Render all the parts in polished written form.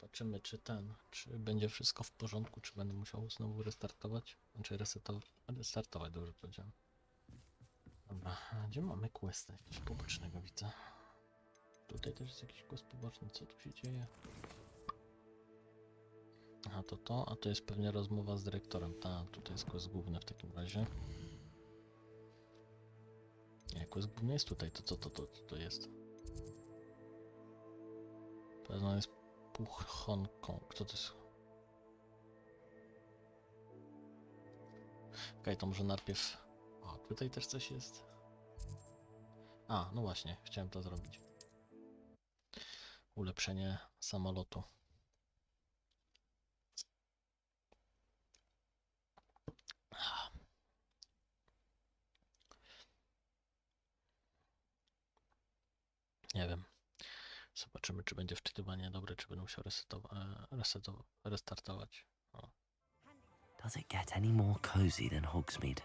Zobaczymy, czy będzie wszystko w porządku, czy będę musiał znowu restartować. Znaczy restartować, dobrze powiedziałem. Dobra, a gdzie mamy questa jakiegoś pobocznego, widzę. Tutaj też jest jakiś quest poboczny, co tu się dzieje? Aha, a to jest pewnie rozmowa z dyrektorem. Tutaj jest quest główny w takim razie. Nie, quest główny jest tutaj, to jest? Pewno jest Hongkong. Kto to jest? Okej, to może najpierw... O, tutaj też coś jest. A, no właśnie, chciałem to zrobić. Ulepszenie samolotu. Nie wiem. Zobaczymy, czy będzie wczytywanie dobre, czy będę musiał restartować. O. Does it get any more cozy than Hogsmeade?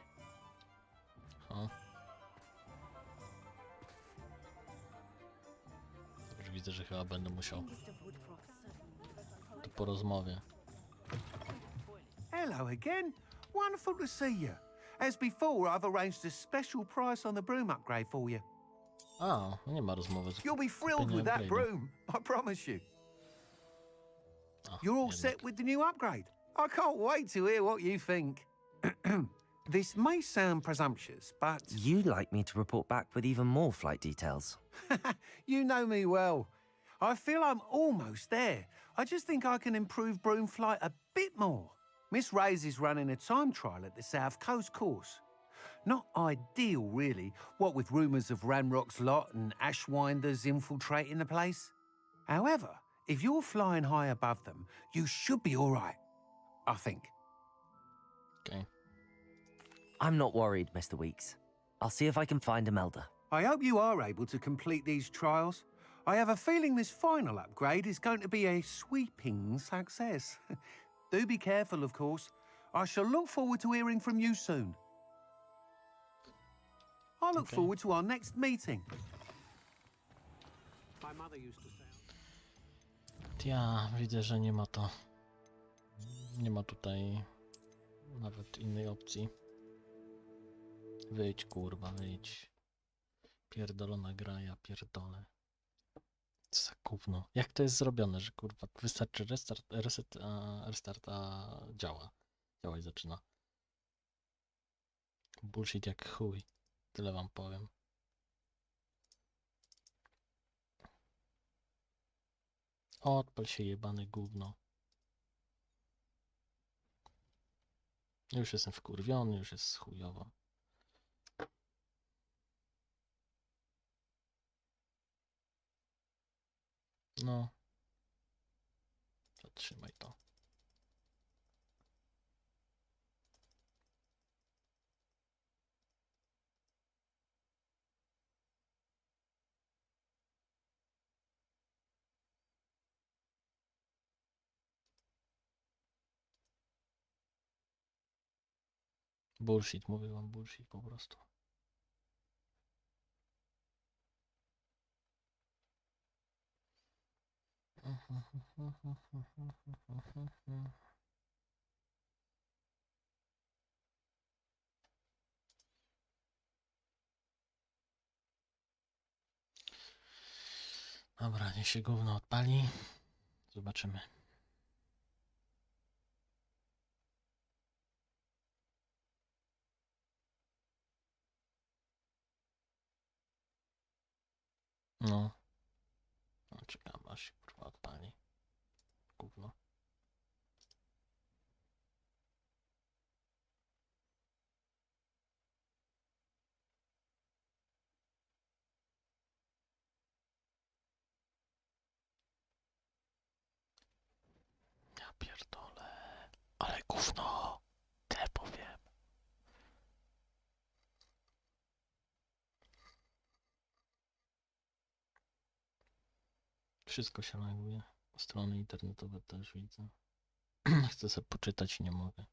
O. Już widzę, że chyba będę musiał. To po rozmowie. Hello again. Wonderful to see you. As before, I've arranged a special price on the broom upgrade for you. A, no nie ma rozmowy. You'll be thrilled with that broom, I promise you. You're all set with the new upgrade. I can't wait to hear what you think. This may sound presumptuous, but... You'd like me to report back with even more flight details. You know me well. I feel I'm almost there. I just think I can improve broom flight a bit more. Miss Ray's is running a time trial at the South Coast course. Not ideal, really, what with rumours of Ranrock's lot and Ashwinders infiltrating the place. However, if you're flying high above them, you should be all right, I think. Okay. I'm not worried, Mr. Weeks. I'll see if I can find Imelda. I hope you are able to complete these trials. I have a feeling this final upgrade is going to be a sweeping success. Do be careful, of course. I shall look forward to hearing from you soon. I look forward to our next meeting. My mother used to say... Ja widzę, że nie ma to. Nie ma tutaj nawet innej opcji. Wyjdź, kurwa, wyjdź. Pierdolona gra, ja pierdolę. Co za gówno. Jak to jest zrobione, że kurwa wystarczy restart, a działa. Działać zaczyna. Bullshit jak chuj. Tyle wam powiem. Odpal się jebany gówno. Już jestem wkurwiony, już jest chujowo. No. Zatrzymaj to. Bullshit, mówię wam bullshit po prostu. Dobra, niech się gówno odpali. Zobaczymy. No. No, czekam aż się kurwa odpali. Gówno. Ja pierdolę. Ale gówno. Tyle powiem. Wszystko się laguje. Strony internetowe też widzę. Chcę sobie poczytać i nie mogę.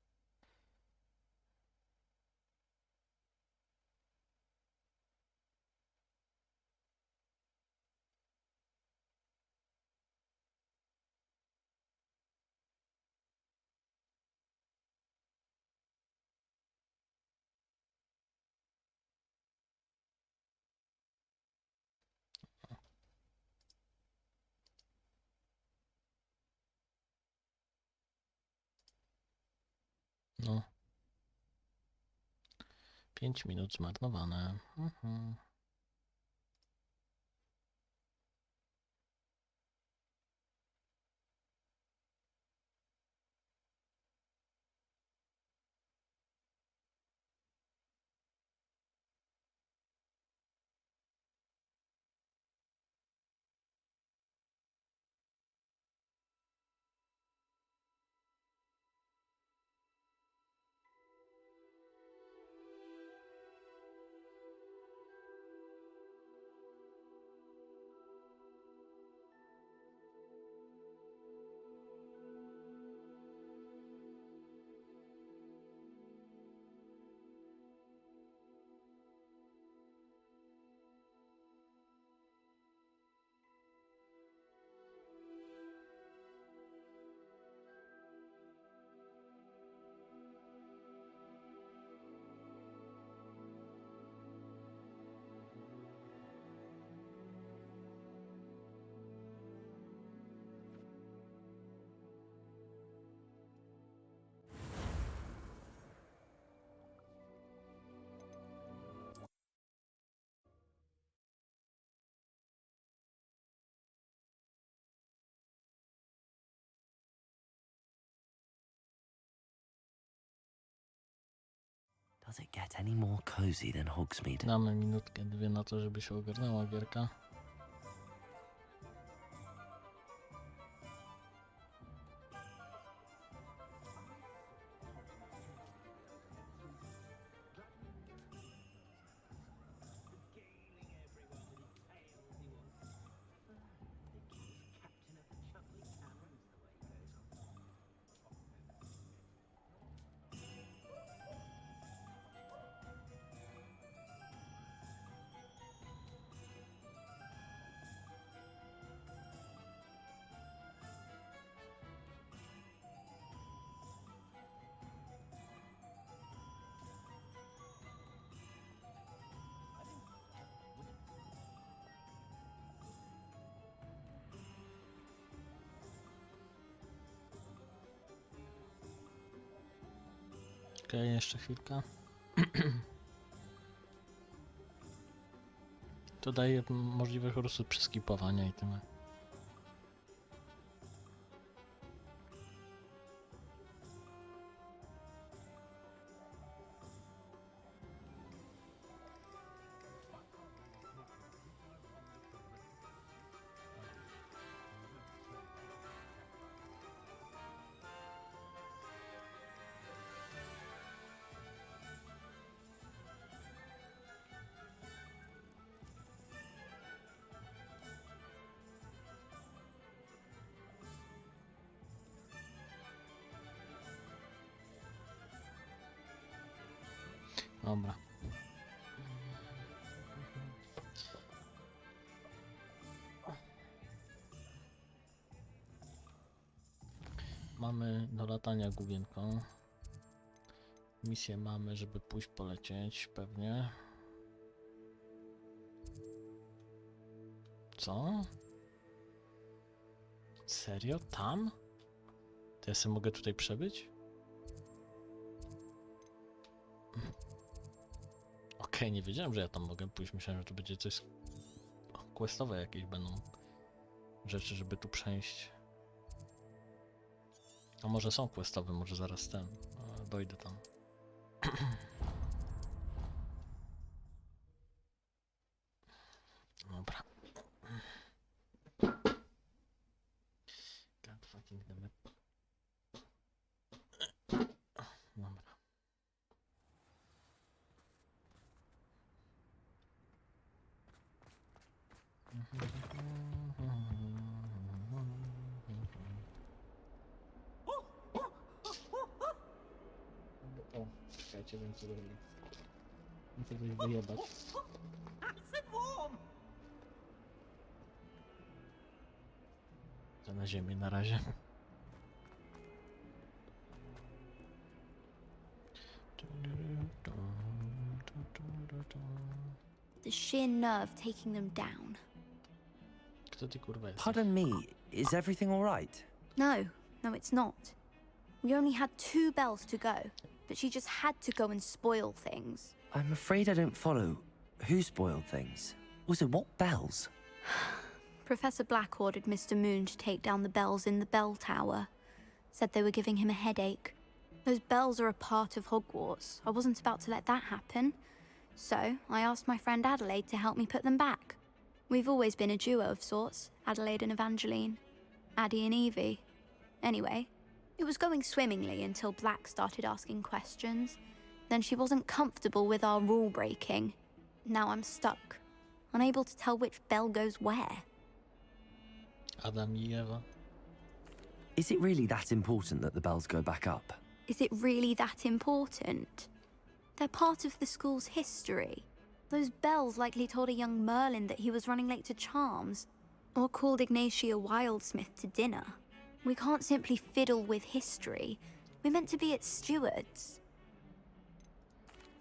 5 minut zmarnowane. Does it get any more cozy than Hogsmeade? Damy minutkę, 2 na to, żeby się ogarnęła gierka. Okej, jeszcze chwilkę. To daje możliwość po prostu przeskipowania i tyle. Dobra. Mamy do latania główienką. Misję mamy, żeby pójść polecieć, pewnie. Co? Serio? Tam? To ja sobie mogę tutaj przebyć? Okej, nie wiedziałem, że ja tam mogę pójść. Myślałem, że to będzie coś questowe jakieś będą rzeczy, żeby tu przejść. A może są questowe, może zaraz dojdę tam. Dobra. God fucking damn it. Dobra. O, czekajcie, wiem co zrobię. Muszę coś wyjebać. To na ziemię na razie. The sheer nerve taking them down. Kto ty kurwa jesteś? Pardon me, is everything all right? No, no, it's not. We only had 2 bells to go, but she just had to go and spoil things. I'm afraid I don't follow. Who spoiled things? Also, what bells? Professor Black ordered Mr. Moon to take down the bells in the bell tower. Said they were giving him a headache. Those bells are a part of Hogwarts. I wasn't about to let that happen. So, I asked my friend Adelaide to help me put them back. We've always been a duo of sorts, Adelaide and Evangeline. Addie and Evie. Anyway, it was going swimmingly until Black started asking questions. Then she wasn't comfortable with our rule breaking. Now I'm stuck, unable to tell which bell goes where. Adam i Ewa. Is it really that important that the bells go back up? Is it really that important? They're part of the school's history. Those bells likely told a young Merlin that he was running late to charms, or called Ignatia Wildsmith to dinner. We can't simply fiddle with history. We're meant to be its stewards.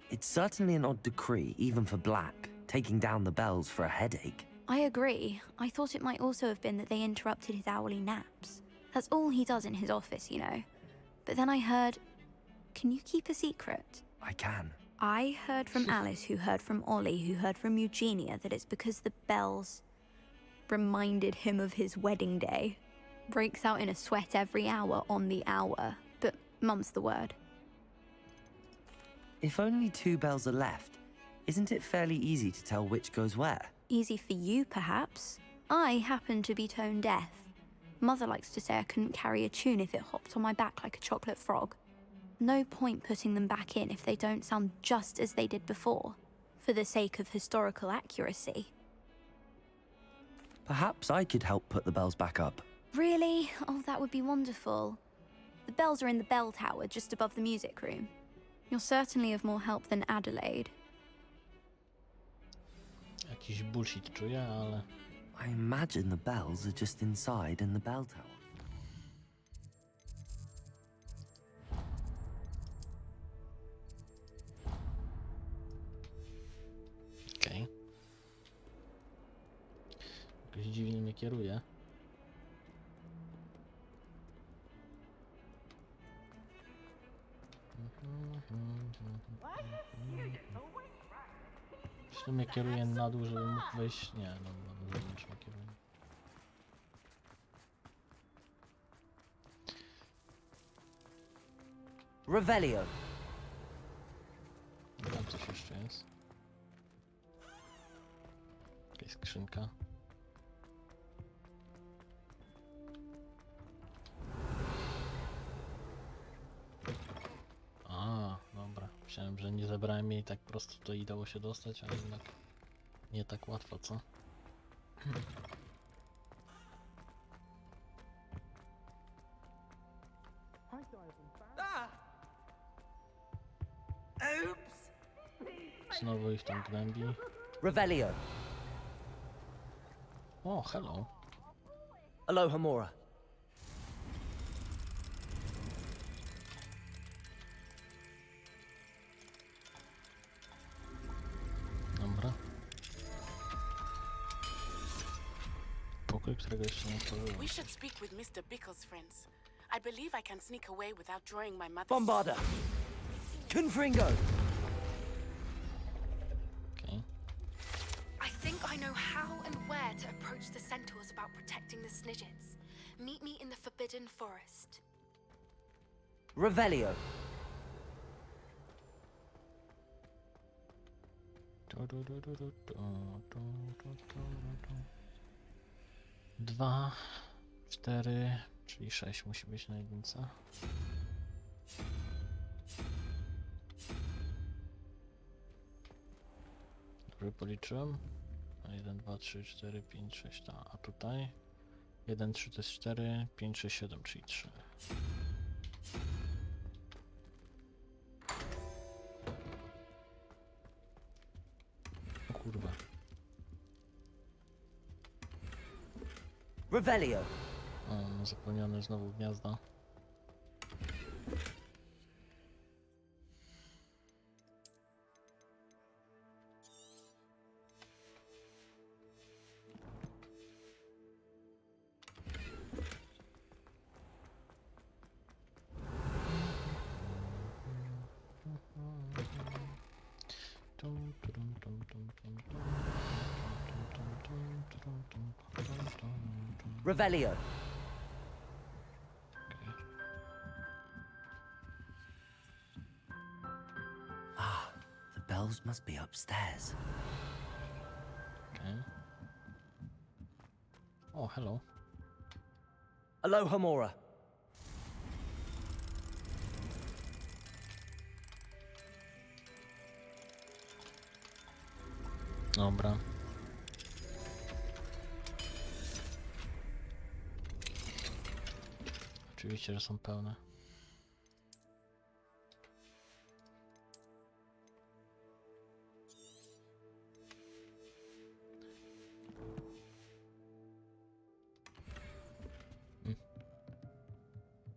It's certainly an odd decree, even for Black, taking down the bells for a headache. I agree. I thought it might also have been that they interrupted his hourly naps. That's all he does in his office, you know. But then I heard... Can you keep a secret? I can. I heard from Alice, who heard from Ollie, who heard from Eugenia, that it's because the bells reminded him of his wedding day. Breaks out in a sweat every hour on the hour, but mum's the word. If only 2 bells are left, isn't it fairly easy to tell which goes where? Easy for you, perhaps. I happen to be tone deaf. Mother likes to say I couldn't carry a tune if it hopped on my back like a chocolate frog. No point putting them back in if they don't sound just as they did before, for the sake of historical accuracy. Perhaps I could help put the bells back up. Really? Oh, that would be wonderful. The bells are in the bell tower, just above the music room. You're certainly of more help than Adelaide. Jakiś bullshit czuję, ale... I imagine the bells are just inside in the bell tower. Okej. Jakoś dziwnie mnie kieruje. Jeśli mnie kieruje na dół, żebym mógł wejść... Nie, no na zewnątrz mnie kieruje. Revelio. Tam coś jeszcze jest. Jakaś skrzynka. A, dobra. Myślałem, że nie zebrałem jej tak prosto, to i dało się dostać, ale jednak nie tak łatwo, co? Znowu ich tam gnębi. Revelio. O, hello. Alohomora. Dobra. Pokój, którego jeszcze nie otworzyłem. We should speak with Mr. Bickle's friends. I believe I can sneak away without drawing my mother. Bombarda. Confringo. Okej. I think I know how and where to approach the centaurs about protecting the Snidgets. Meet me in the Forbidden Forest. Revelio. Dwa, 4, czyli 6 musi być na jedynce. Dobrze policzyłem. 1, 2, 3, 4, 5, 6, a tutaj 1, 3 to jest 4, 5, 6, 7, czyli 3. O kurwa. Revelio. O, zapełnione znowu gniazda. Revelio. Ah, the bells must be upstairs. Okej. O, hello. Aloha Mora. Dobra. Oczywiście, że są pełne.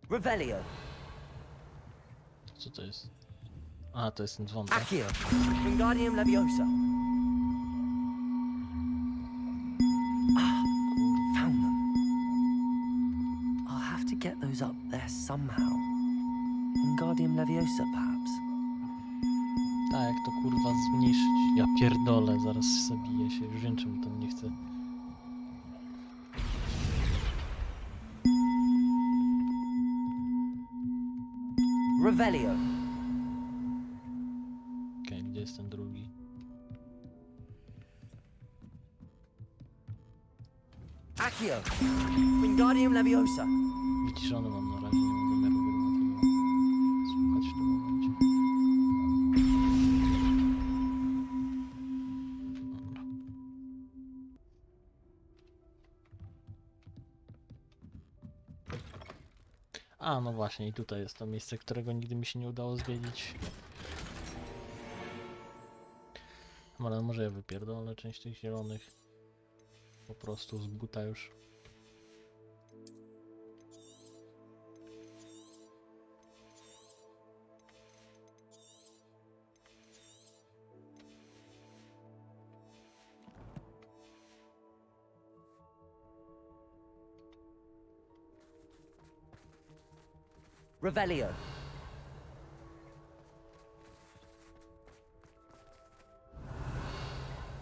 Revelio. Co to jest? A, to jest ten dzwon, tak? Accio. Wingardium Leviosa. Ah, found them. I'll have to get those up there somehow. Wingardium Leviosa, perhaps. Tak, jak to kurwa zmniejszyć? Ja pierdolę, zaraz zabiję się. Już wiem, czemu tam nie chcę. Revelio. Okej, gdzie jest ten drugi? Accio. Wingardium Leviosa. Wyciszony mam na razie, nie mam zamiaru tego słuchać w tym momencie. Dobra. A, no właśnie, i tutaj jest to miejsce, którego nigdy mi się nie udało zwiedzić. Ale może ja wypierdolę część tych zielonych. Po prostu z buta już. Revelio.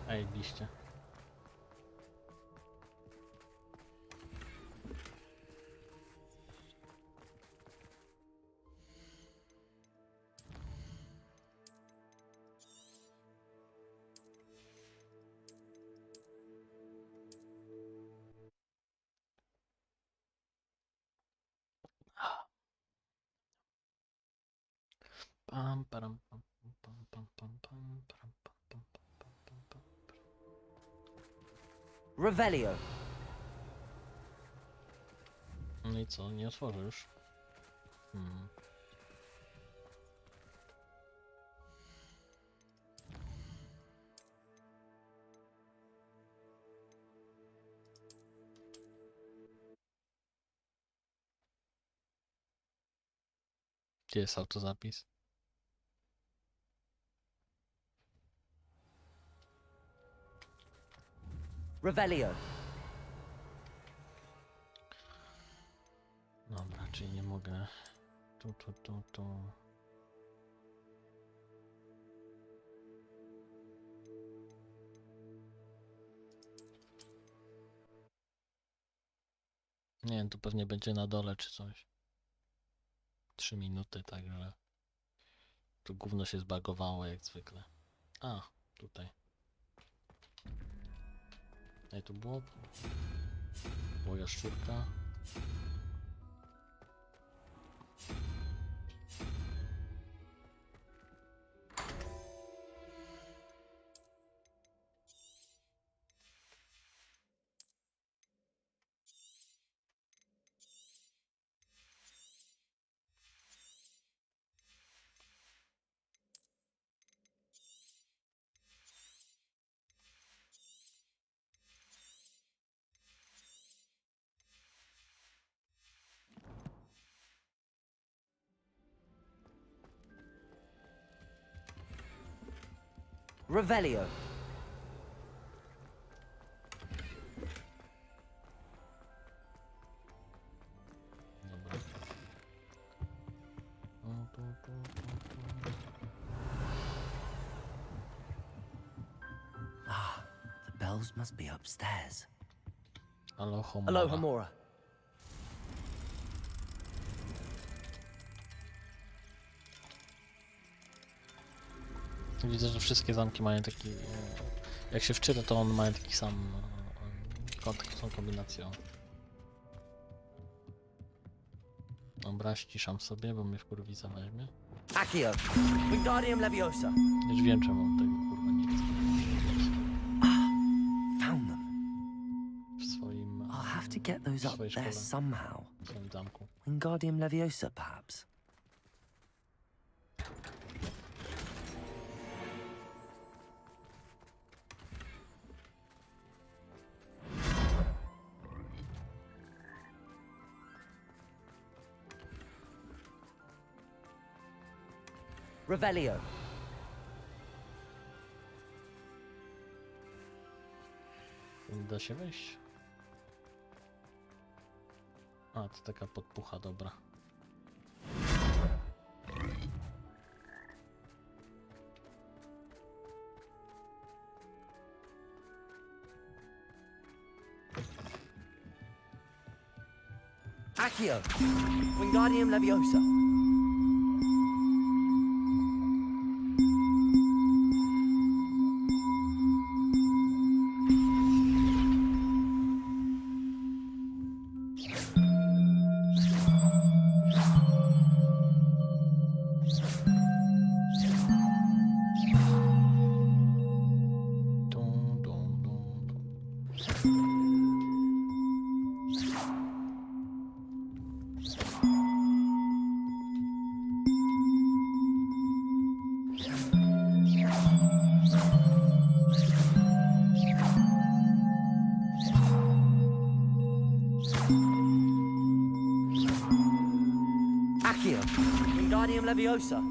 Ej, liście. Pam, param, pam, pam, pam, pam, pam, param, pam, pam, pam, pam, pam, pam. Revelio. No i co, nie otworzę już. Gdzie jest autozapis? Revelio. Dobra, czyli nie mogę. Tu. Nie wiem, tu pewnie będzie na dole czy coś. 3 minuty, także tu gówno się zbagowało jak zwykle. A, tutaj. Ej, tu było? Było jaszczurka. Revelio. Dobra. Tu. Ah, the bells must be upstairs. Aloha Aloha mora. Mora. Widzę, że wszystkie zamki mają taki... Jak się wczyta, to one mają taki sam... taką samą kombinację. Dobra, ściszam sobie, bo mnie wkurwica weźmie. Accio. Wingardium Leviosa. Już wiem, czemu on tego kurwa nie chce. Found them. W swoim... I'll have to get those up swojej there szkole. somehow. W swoim zamku. Wingardium Leviosa, perhaps. Revelio. Da się wejść? A, to taka podpucha, dobra. Accio. Wingardium Leviosa. Dum, dum, dum, dum. Accio. Wingardium Leviosa.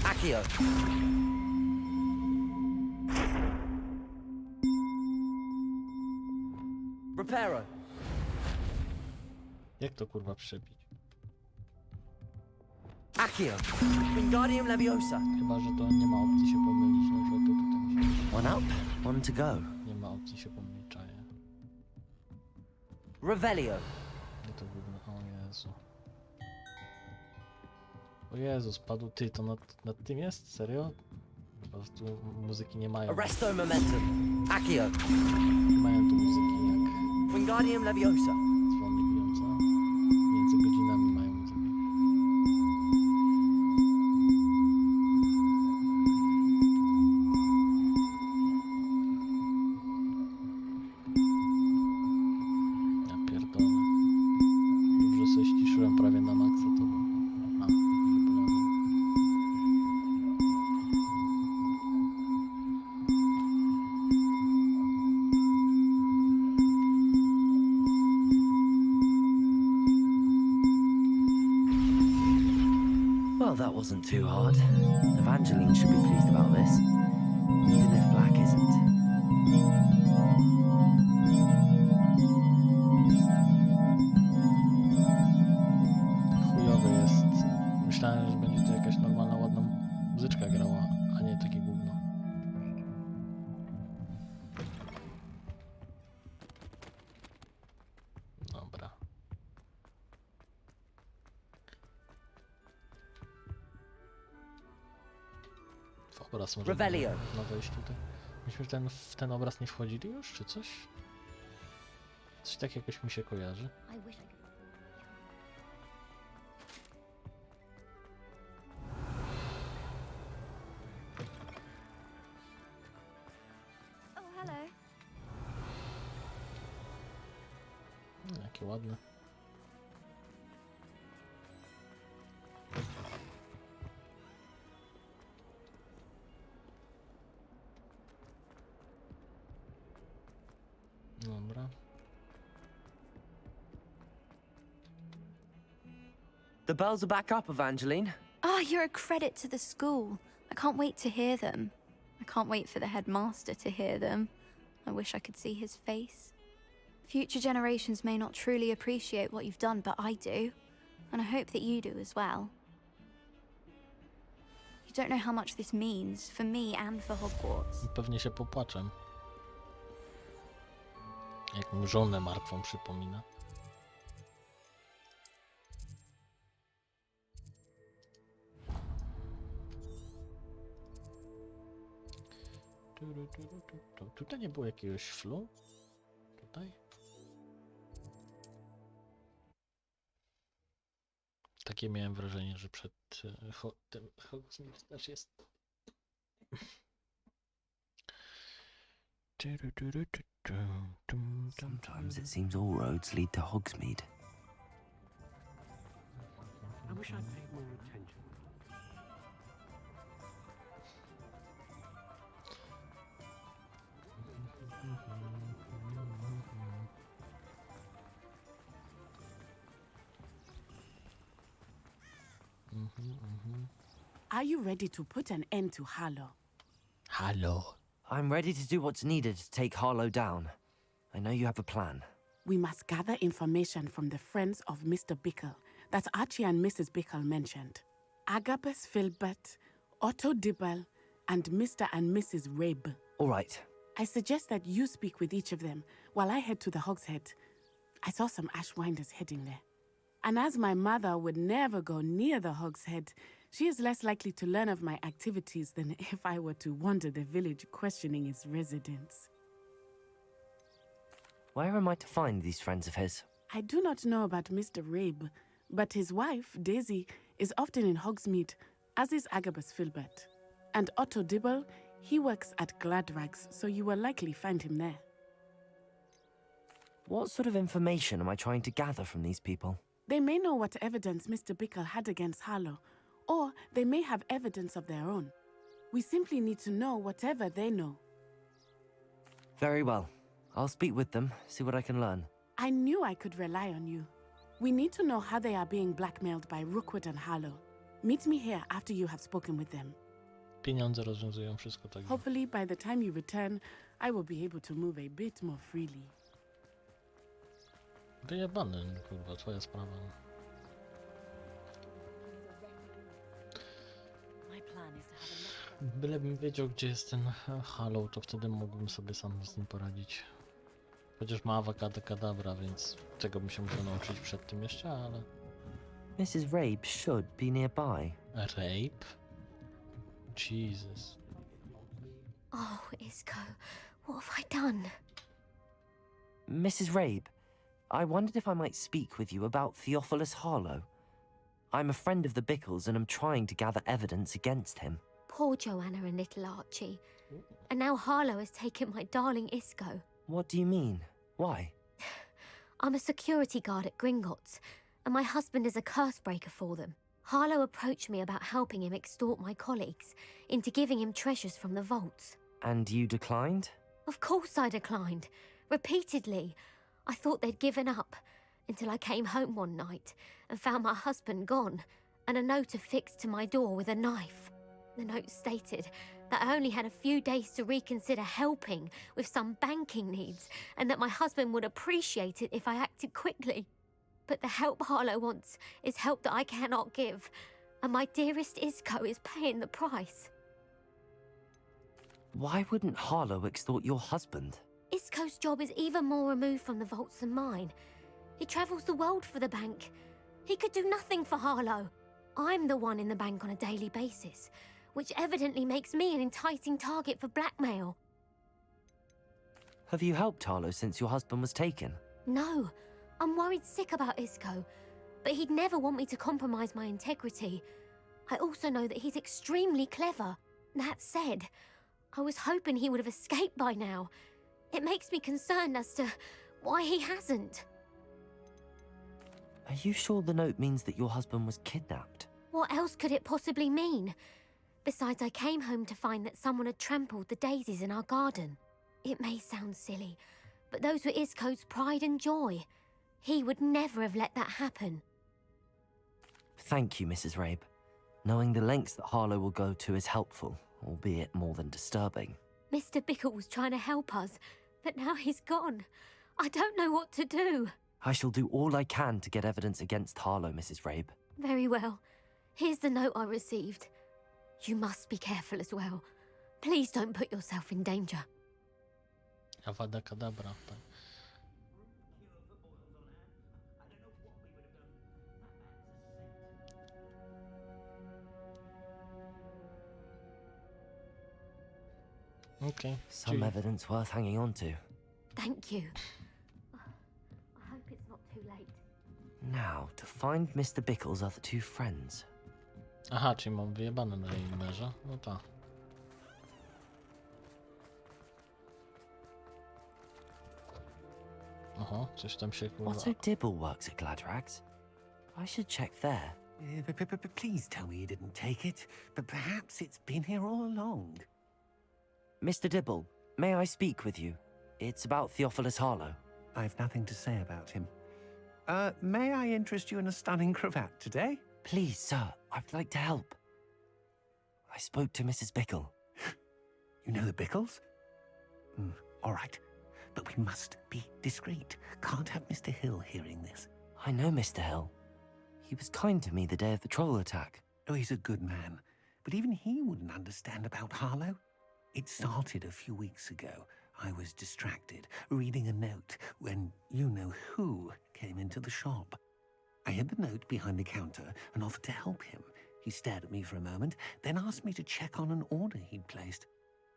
Accio. Reparo. Jak to kurwa przebić? Accio. Wingardium Leviosa. Chyba, że to nie ma opcji się pomylić, no że to tutaj musi... One up, one to go. Nie ma opcji się pomylić, czaję. Revelio. Nie to gówno, o Jezu. O Jezu, spadł ty, to nad tym jest? Serio? Po prostu muzyki nie mają. Arresto Momentum. Accio. Nie mają tu muzyki jak Wingardium Leviosa. dzwony bijące. Między godzinami mają muzykę. Ja pierdolę. Dobrze sobie ściszyłem prawie na maksa to. A, wypalony. Well, that wasn't too hard. Evangeline should be pleased about this, even if Black isn't. Chujowy jest. Myślałem, że będzie tu jakaś normalna, ładna muzyczka grała, a nie takie gówno. Dobra. W obraz może Revelio. można wejść tutaj. Myśmy w ten obraz nie wchodzili już, czy coś? Coś tak jakoś mi się kojarzy. I wish I could. Oh, hello. Jakie ładne. Dobra. The bells are back up, Evangeline. Oh, you're a credit to the school. I can't wait to hear them. I can't wait for the headmaster to hear them. I wish I could see his face. Future generations may not truly appreciate what you've done, but I do. And I hope that you do as well. You don't know how much this means for me and for Hogwarts. Pewnie się popłaczę. Jak mu żonę martwą przypomina. Tutaj nie było jakiegoś flu? Tutaj? Takie miałem wrażenie, że przed tym Hogsmeade też jest. Sometimes it seems all roads lead to Hogsmeade. I wish I'd paid more attention. Are you ready to put an end to Harlow? Halo. I'm ready to do what's needed to take Harlow down. I know you have a plan. We must gather information from the friends of Mr. Bickle that Archie and Mrs. Bickle mentioned. Agabus Filbert, Otto Dibble, and Mr. and Mrs. Rabe. All right. I suggest that you speak with each of them while I head to the Hogshead. I saw some Ashwinders heading there. And as my mother would never go near the Hogshead, she is less likely to learn of my activities than if I were to wander the village questioning its residents. Where am I to find these friends of his? I do not know about Mr. Rabe, but his wife, Daisy, is often in Hogsmeade, as is Agabus Filbert. And Otto Dibble, he works at Gladrags, so you will likely find him there. What sort of information am I trying to gather from these people? They may know what evidence Mr. Bickle had against Harlow, or they may have evidence of their own. We simply need to know whatever they know. Very well. I'll speak with them, see what I can learn. I knew I could rely on you. We need to know how they are being blackmailed by Rookwood and Harlow. Meet me here after you have spoken with them. Pieniądze rozwiązują wszystko, tak. Hopefully, by the time you return, I will be able to move a bit more freely. Wyjebany, kurwa, twoja sprawa. Bylebym wiedział, gdzie jest ten Hollow, to wtedy mógłbym sobie sam z nim poradzić. Chociaż ma awokado kadabra, więc tego bym się musiał nauczyć przed tym jeszcze, ale... Mrs. Rabe should be nearby. Rape? Jesus. Oh, Isco, what have I done? Mrs. Rabe, I wondered if I might speak with you about Theophilus Harlow. I'm a friend of the Bickles and I'm trying to gather evidence against him. Poor Joanna and little Archie. And now Harlow has taken my darling Isco. What do you mean? Why? I'm a security guard at Gringotts, and my husband is a curse breaker for them. Harlow approached me about helping him extort my colleagues into giving him treasures from the vaults. And you declined? Of course I declined. Repeatedly. I thought they'd given up, until I came home one night and found my husband gone, and a note affixed to my door with a knife. The note stated that I only had a few days to reconsider helping with some banking needs, and that my husband would appreciate it if I acted quickly. But the help Harlow wants is help that I cannot give, and my dearest Isco is paying the price. Why wouldn't Harlow extort your husband? Isco's job is even more removed from the vaults than mine. He travels the world for the bank. He could do nothing for Harlow. I'm the one in the bank on a daily basis, which evidently makes me an enticing target for blackmail. Have you helped Harlow since your husband was taken? No, I'm worried sick about Isco, but he'd never want me to compromise my integrity. I also know that he's extremely clever. That said, I was hoping he would have escaped by now. It makes me concerned as to why he hasn't. Are you sure the note means that your husband was kidnapped? What else could it possibly mean? Besides, I came home to find that someone had trampled the daisies in our garden. It may sound silly, but those were Isco's pride and joy. He would never have let that happen. Thank you, Mrs. Rabe. Knowing the lengths that Harlow will go to is helpful, albeit more than disturbing. Mr. Bickle was trying to help us, but now he's gone. I don't know what to do. I shall do all I can to get evidence against Harlow, Mrs. Rabe. Very well. Here's the note I received. You must be careful as well. Please don't put yourself in danger. Avada Kedavra, tak. Okay. Some czyli- evidence worth hanging on to. Thank you. I hope it's not too late. Now, to find Mr. Bickle's other two friends. Aha, czyli mam wyjebane na jej numerze? No tak. Oho, coś tam się kurwa... Otto Dibble works at Gladrags. I should check there. Please tell me you didn't take it, but perhaps it's been here all along. Mr. Dibble, may I speak with you? It's about Theophilus Harlow. I've nothing to say about him. May I interest you in a stunning cravat today? Please, sir, I'd like to help. I spoke to Mrs. Bickle. You know the Bickles? All right. But we must be discreet. Can't have Mr. Hill hearing this. I know Mr. Hill. He was kind to me the day of the troll attack. Oh, he's a good man. But even he wouldn't understand about Harlow. It started a few weeks ago. I was distracted, reading a note, when you-know-who came into the shop. I hid the note behind the counter and offered to help him. He stared at me for a moment, then asked me to check on an order he'd placed.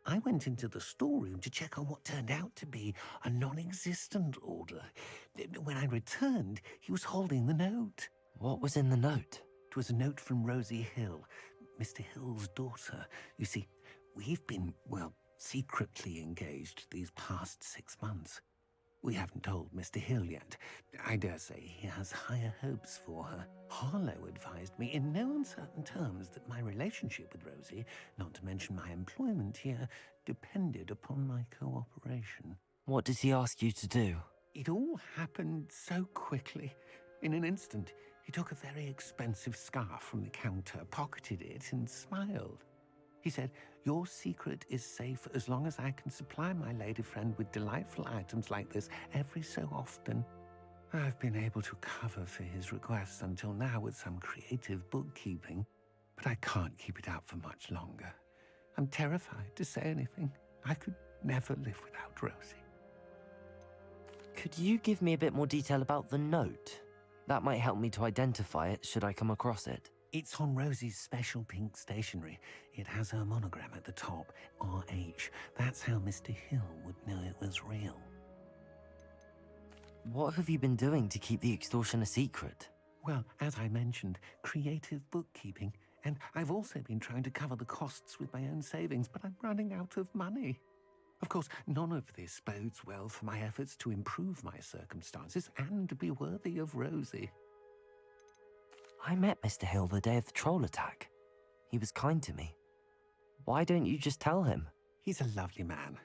I went into the storeroom to check on what turned out to be a non-existent order. When I returned, he was holding the note. What was in the note? It was a note from Rosie Hill, Mr. Hill's daughter. You see, we've been, well, secretly engaged these past 6 months. We haven't told Mr. Hill yet. I dare say he has higher hopes for her. Harlow advised me in no uncertain terms that my relationship with Rosie, not to mention my employment here, depended upon my cooperation. What did he ask you to do? It all happened so quickly. In an instant, he took a very expensive scarf from the counter, pocketed it, and smiled. He said, "Your secret is safe as long as I can supply my lady friend with delightful items like this every so often." I've been able to cover for his requests until now with some creative bookkeeping, but I can't keep it up for much longer. I'm terrified to say anything. I could never live without Rosie. Could you give me a bit more detail about the note? That might help me to identify it should I come across it. It's on Rosie's special pink stationery. It has her monogram at the top, RH. That's how Mr. Hill would know it was real. What have you been doing to keep the extortion a secret? Well, as I mentioned, creative bookkeeping. And I've also been trying to cover the costs with my own savings, but I'm running out of money. Of course, none of this bodes well for my efforts to improve my circumstances and to be worthy of Rosie. I met Mr. Hill the day of the troll attack. He was kind to me. Why don't you just tell him? He's a lovely man.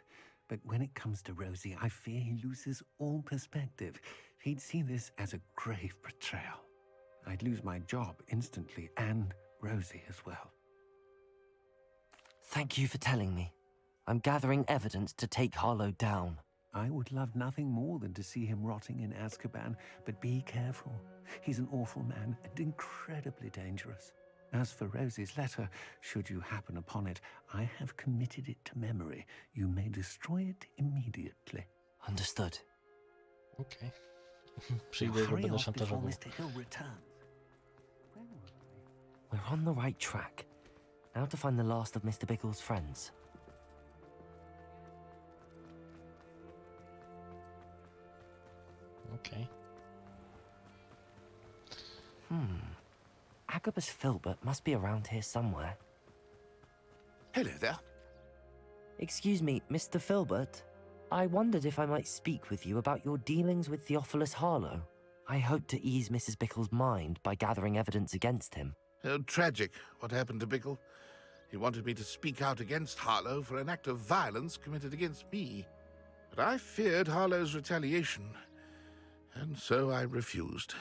But when it comes to Rosie, I fear he loses all perspective. He'd see this as a grave betrayal. I'd lose my job instantly, and Rosie as well. Thank you for telling me. I'm gathering evidence to take Harlow down. I would love nothing more than to see him rotting in Azkaban, but be careful. He's an awful man and incredibly dangerous. As for Rosie's letter, should you happen upon it, I have committed it to memory. You may destroy it immediately. Understood. Okej. Now Przyjdę i go hurry będę off before szantażował. Mr. Hill returns. Where were we? We're on the right track. Now to find the last of Mr. Bickle's friends. Okej. Agabus Filbert must be around here somewhere. Hello there. Excuse me, Mr. Filbert. I wondered if I might speak with you about your dealings with Theophilus Harlow. I hope to ease Mrs. Bickle's mind by gathering evidence against him. Oh, tragic what happened to Bickle. He wanted me to speak out against Harlow for an act of violence committed against me. But I feared Harlow's retaliation, and so I refused.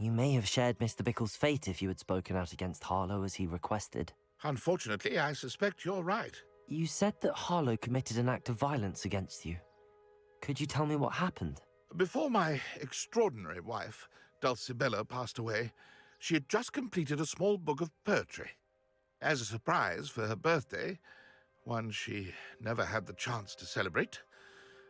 You may have shared Mr. Bickle's fate if you had spoken out against Harlow as he requested. Unfortunately, I suspect you're right. You said that Harlow committed an act of violence against you. Could you tell me what happened? Before my extraordinary wife, Dulcibella, passed away, she had just completed a small book of poetry. As a surprise for her birthday, one she never had the chance to celebrate,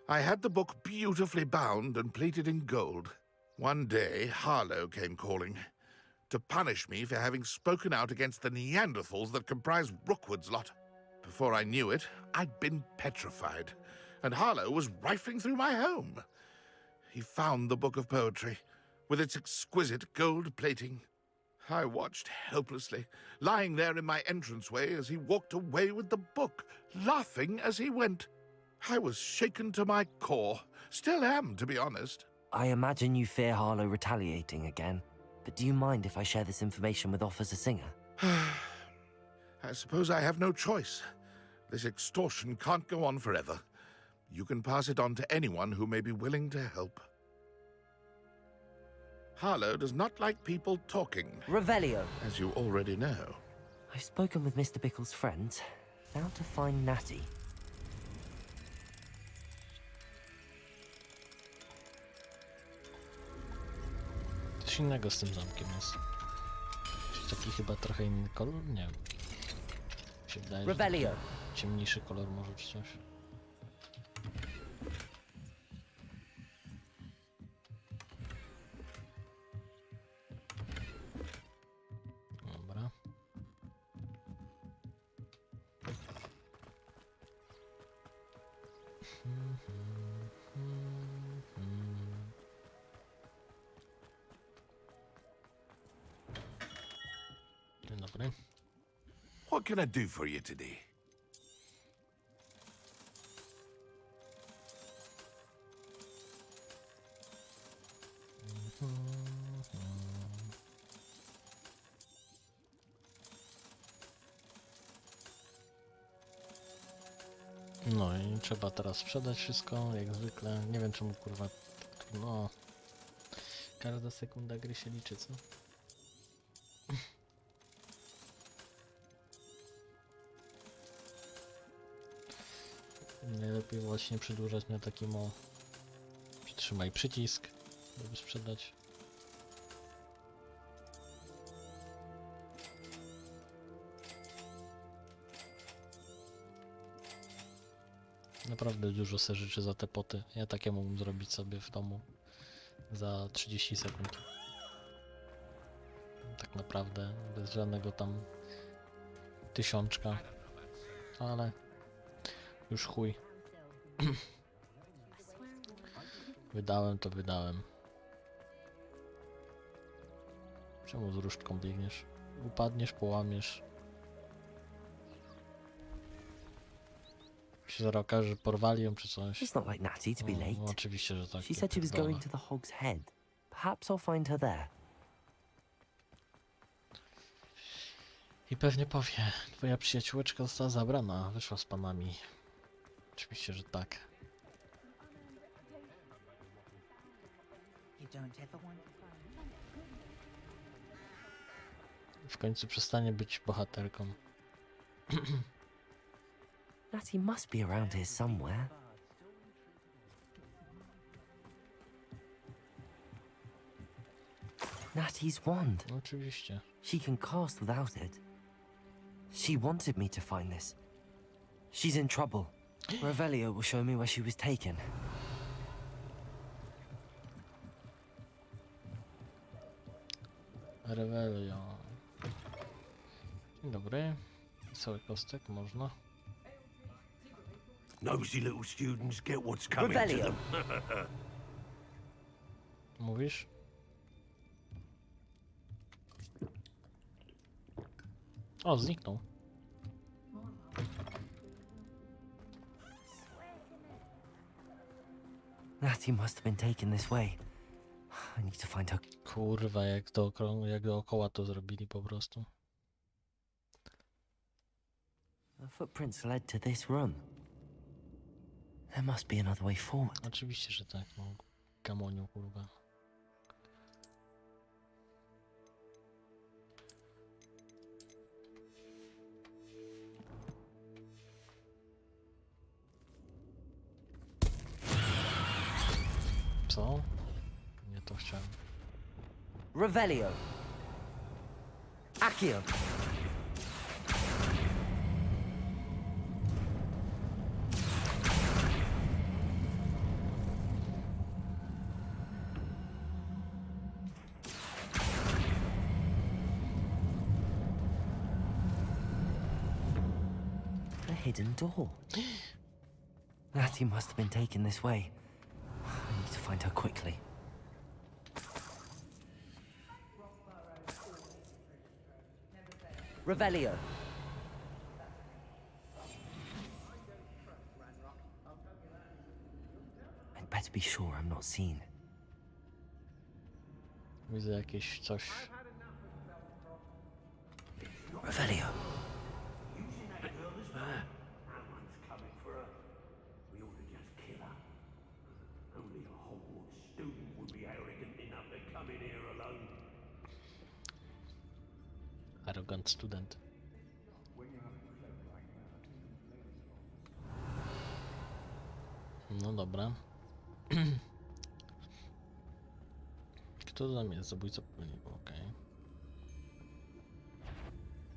I had the book beautifully bound and plated in gold. One day, Harlow came calling to punish me for having spoken out against the Neanderthals that comprise Rookwood's lot. Before I knew it, I'd been petrified, and Harlow was rifling through my home. He found the book of poetry, with its exquisite gold plating. I watched helplessly, lying there in my entranceway as he walked away with the book, laughing as he went. I was shaken to my core. Still am, to be honest. I imagine you fear Harlow retaliating again, but do you mind if I share this information with Officer Singer? I suppose I have no choice. This extortion can't go on forever. You can pass it on to anyone who may be willing to help. Harlow does not like people talking, Revelio! as you already know. I've spoken with Mr. Bickle's friends. Now to find Natty. Coś innego z tym zamkiem jest. Czy taki chyba trochę inny kolor? Nie wiem. Mi się wydaje, że Revelio! taki ciemniejszy kolor może czy coś. Dobra. Dzień dobry. What can I do for you today? No i trzeba teraz sprzedać wszystko, jak zwykle. Nie wiem czemu kurwa... No... Każda sekunda gry się liczy, co? Najlepiej właśnie przedłużać na takim o... Przytrzymaj przycisk, żeby sprzedać. Naprawdę dużo se życzę za te poty. Ja takie mógłbym zrobić sobie w domu za 30 sekund. Tak naprawdę, bez żadnego tam tysiączka. Ale już chuj. Wydałem to wydałem. Czemu z różdżką biegniesz? Upadniesz, połamiesz. Się zaraz okaże, że porwali ją czy coś. It's not like Natty to be No, late. oczywiście, że tak. She said she was going to the Hog's Head. Perhaps I'll find her there. I pewnie powie, twoja przyjaciółeczka została zabrana, wyszła z panami. Oczywiście, że tak. W końcu przestanie być bohaterką. Natty must be around here somewhere. Natty's wand. No, oczywiście. She can cast without it. She wanted me to find this. She's in trouble. Revelio will show me where she was taken. Revelio. Dzień dobry. Cały kostek można. Nosy little students get what's coming to Revelio. them. Mówisz? O, zniknął. Natty must have been taken this way. I need to find her. Kurwa, jak dookoła to zrobili po prostu. The footprints led to this room. There must be another way forward. Oczywiście, że tak, no. Gamoniu, kurwa. Co? Nie to chciałem. Revelio. Accio. A hidden door. Natty must have been taken this way. I need to find her quickly. Revelio. I'd better be sure I'm not seen. Widzę jakieś coś. Revelio. Arrogant student. No dobra. Kto tam jest? Zabójca? Okej.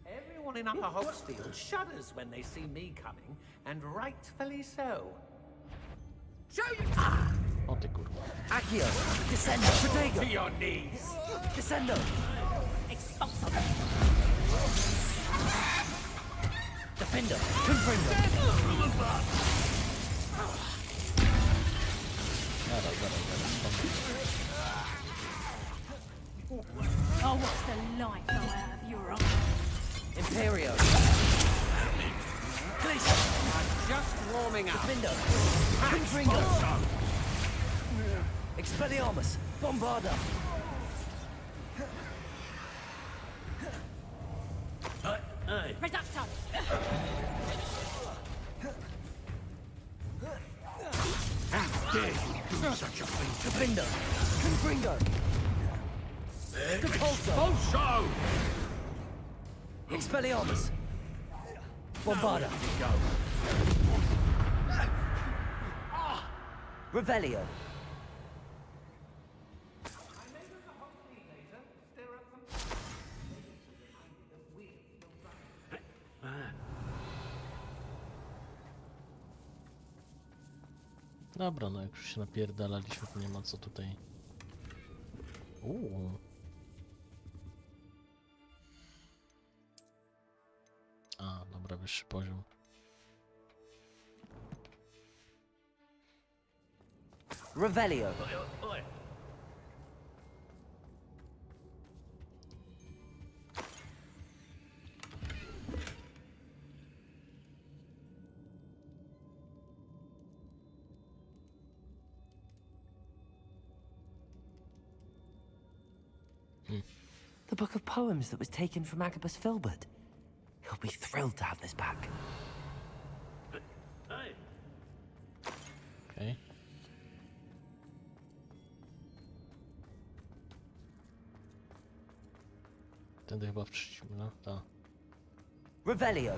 Everyone in Upper Hogsfield shudders when they see me coming, and rightfully so. O ty kurwa. Accio. Descendo. Protego. To your knees! Descendo. Expulso. Defendo. Confringo. Zaraz. Oh, what's the light go out of your eyes? Imperio. Please. I'm just warming up. Defendo. Confringo. Expelliarmus. Bombarda. Reducto. How dare you do such a thing to me? Defendo. Confringo. Compulso. Also! Expelliarmus. Bombarda. Go. Revelio. Dobra, no jak już się napierdalaliśmy, to nie ma co tutaj. A, dobra, wyższy poziom. Revelio. The book of poems that was taken from Agabus Filbert. He'll be thrilled to have this back. Okej. Tędy chyba wczyścimy, no? Tak. Revelio.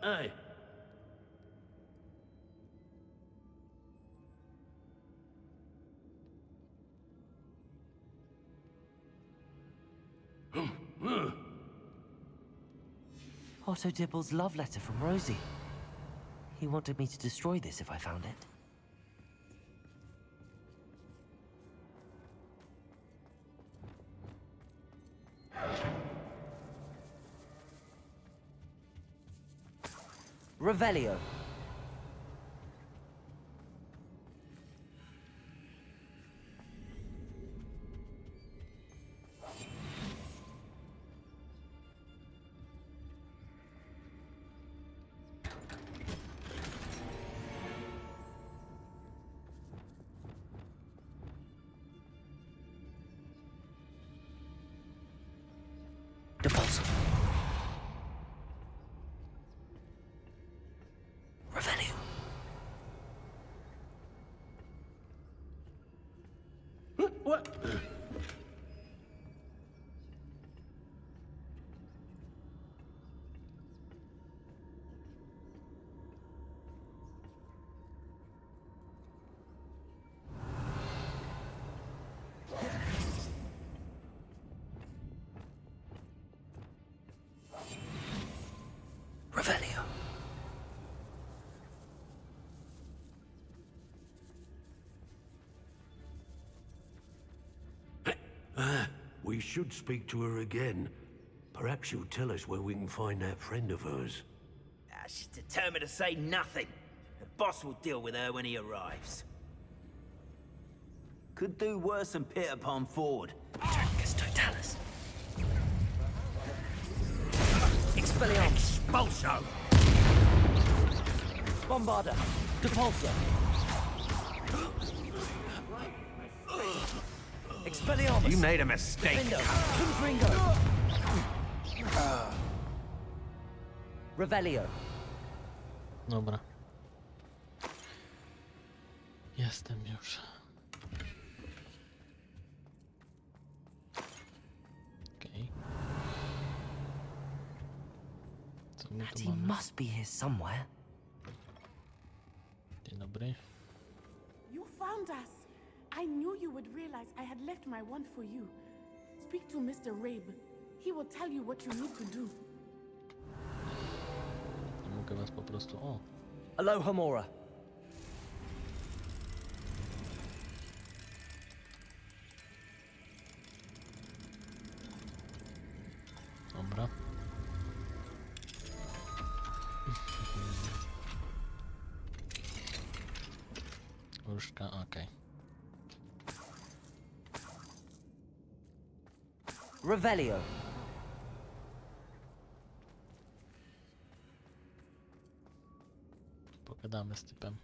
Hey! Otto Dibble's love letter from Rosie. He wanted me to destroy this if I found it. Revelio. Revelio. What? Revelio. We should speak to her again. Perhaps she'll tell us where we can find that friend of hers. She's determined to say nothing. The boss will deal with her when he arrives. Could do worse than Peter Pan Ford. Tricus totalis. Expelliarmus. Expulso! Bombarda. Depulso. Expelliarmus. You made a mistake. Vindo. Confringo. Revelio. Dobra. Jestem już. Okej. Co my That tu he mamy? must be here somewhere. Dzień dobry. You found us. I knew you would realize I had left my wand for you. Speak to Mr. Rabe. He will tell you what you need to do. Nie mogę was po prostu... O! Aloha Mora. Dobra. Łóżka, okej. Revelio. Pogadamy z typem.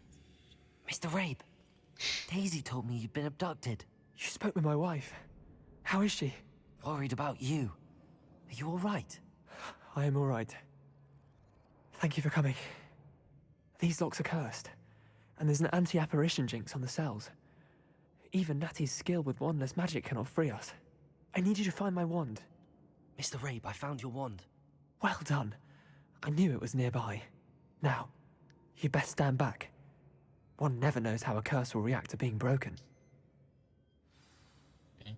Mr. Rabe. Daisy told me you'd been abducted. You spoke with my wife. How is she? Worried about you. Are you all right? I am all right. Thank you for coming. These locks are cursed, and there's an anti-apparition jinx on the cells. Even Natty's skill with wandless magic cannot free us. I need you to find my wand. Mr. Rabe, I found your wand. Well done. I knew it was nearby. Now, you best stand back. One never knows how a curse will react to being broken. Okay.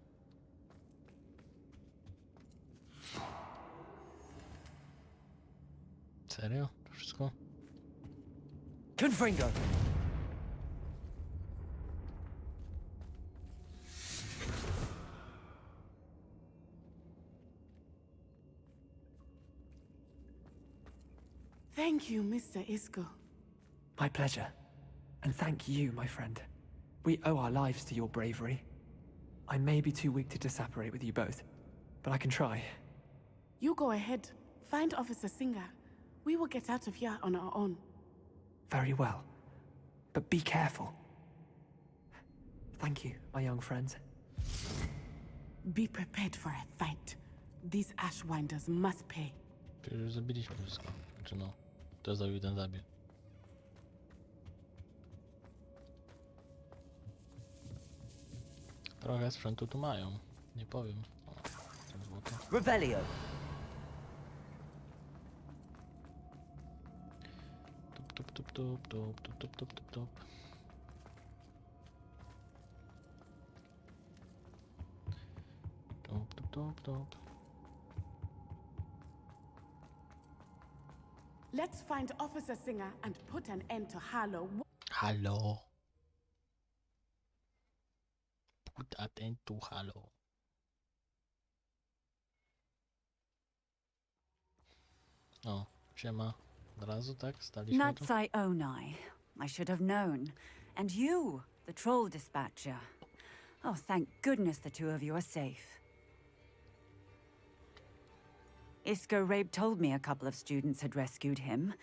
Serio? To wszystko? Confringo. Thank you, Mr. Isco. My pleasure. And thank you, my friend. We owe our lives to your bravery. I may be too weak to disapparate with you both, but I can try. You go ahead. Find Officer Singer. We will get out of here on our own. Very well. But be careful. Thank you, my young friends. Be prepared for a fight. These Ashwinders must pay. Czyli już zabiliśmy wszystko. Znaczy no, to zabił, ten zabił. Trochę sprzętu tu mają. Nie powiem. O, tam złoto. Revelio. Tup, tup, tup, tup, tup, tup, tup, tup, tup. Tup, tup, tup, tup. Let's find Officer Singer and put an end to Harlow. Halo. Put attent to halo. O, siema. Od razu tak? Staliśmy tu? Natsai Onai. I should have known. And you, the troll dispatcher. Oh, thank goodness the two of you are safe. Isco Rabe told me a couple of students had rescued him.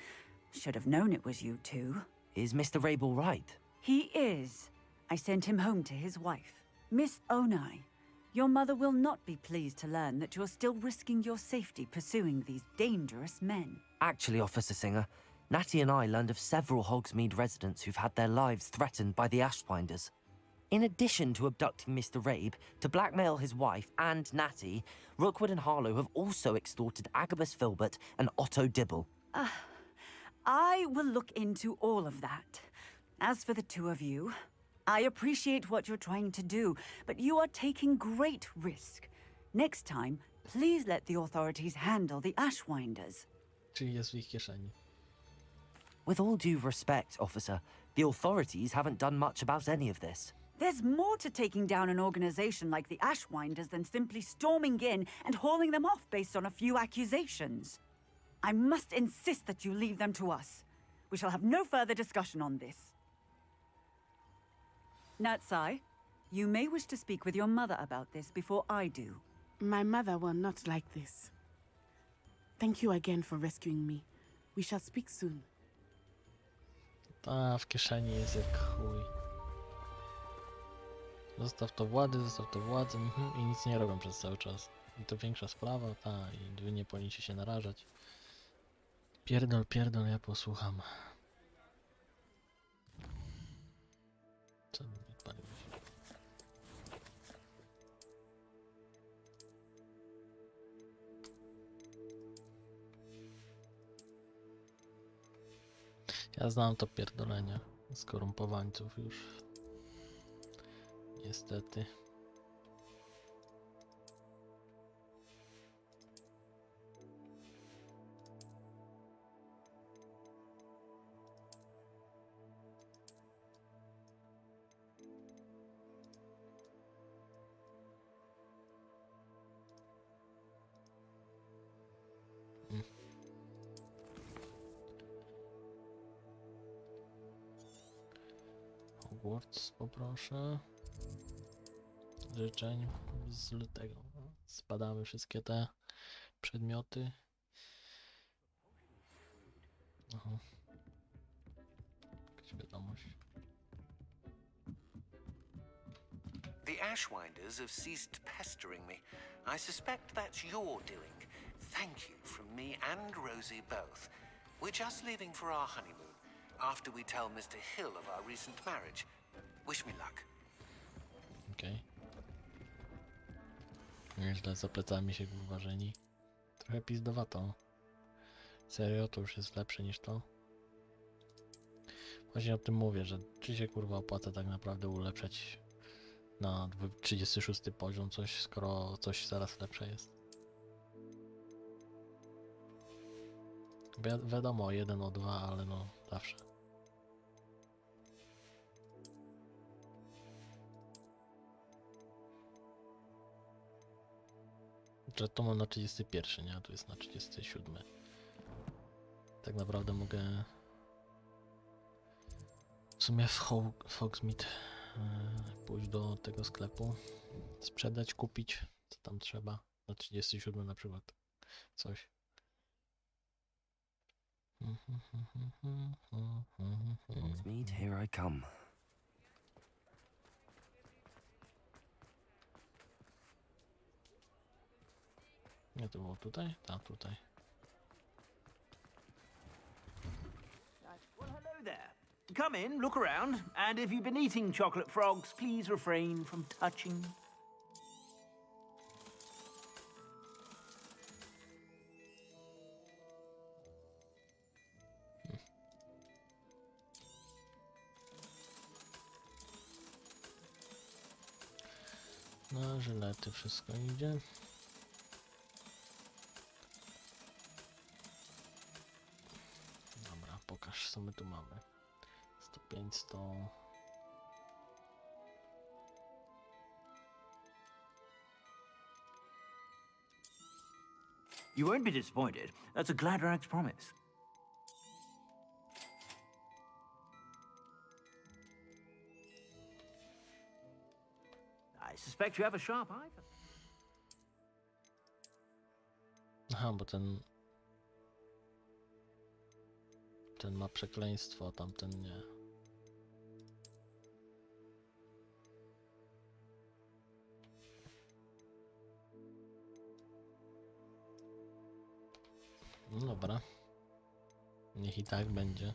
Should have known it was you two. Is Mr. Rabe all right? He is. I sent him home to his wife. Miss Onai, your mother will not be pleased to learn that you're still risking your safety pursuing these dangerous men. Actually, Officer Singer, Natty and I learned of several Hogsmeade residents who've had their lives threatened by the Ashwinders. In addition to abducting Mr. Rabe to blackmail his wife and Natty, Rookwood and Harlow have also extorted Agabus Filbert and Otto Dibble. I will look into all of that. As for the two of you, I appreciate what you're trying to do, but you are taking great risk. Next time, please let the authorities handle the Ashwinders. Czyli jest w ich kieszeni. With all due respect, officer, the authorities haven't done much about any of this. There's more to taking down an organization like the Ashwinders than simply storming in and hauling them off based on a few accusations. I must insist that you leave them to us. We shall have no further discussion on this. Natsai, you may wish to speak with your mother about this before I do. My mother will not like this. Thank you again for rescuing me. We shall speak soon. Ta w kieszeni jest jak chuj. Zostaw to władzy, i nic nie robią przez cały czas. I to większa sprawa, i wy nie powinniście się narażać. Pierdol, ja posłucham. Co mi odpaliło się? Ja znam to pierdolenie skorumpowańców już. Niestety. Hogwarts poproszę. Życzeń z tego. Spadamy wszystkie te przedmioty. Aha. Jakaś wiadomość. The Ashwinders have ceased pestering me. I suspect that's your doing. Thank you from me and Rosie both. We're just leaving for our honeymoon after we tell Mr. Hill of our recent marriage. Wish me luck. Okej. Nieźle, za plecami się uważeni. Trochę pizdowato. Serio, to już jest lepsze niż to. Właśnie o tym mówię, że czy się kurwa opłaca tak naprawdę ulepszać na 36 poziom coś, skoro coś zaraz lepsze jest. Wiadomo, 1 o 2, ale no zawsze. Że to mam na 31, nie? A tu jest na 37. Tak naprawdę mogę w sumie w Hogsmeade pójść do tego sklepu, sprzedać, kupić co tam trzeba. Na 37 na przykład coś. Hogsmeade, here I come. Nie, to było tutaj? Tak, tutaj. Well, hello there. Come in, look around, and if you've been eating chocolate frogs, please refrain from touching. Na żylety wszystko idzie. Dobra, pokaż co my tu mamy. 105, 100... You won't be disappointed. That's a Gladrag's promise. I suspect you have a sharp eye for... Aha, bo ten ma przekleństwo, a tamten nie. No dobra. Niech i tak będzie.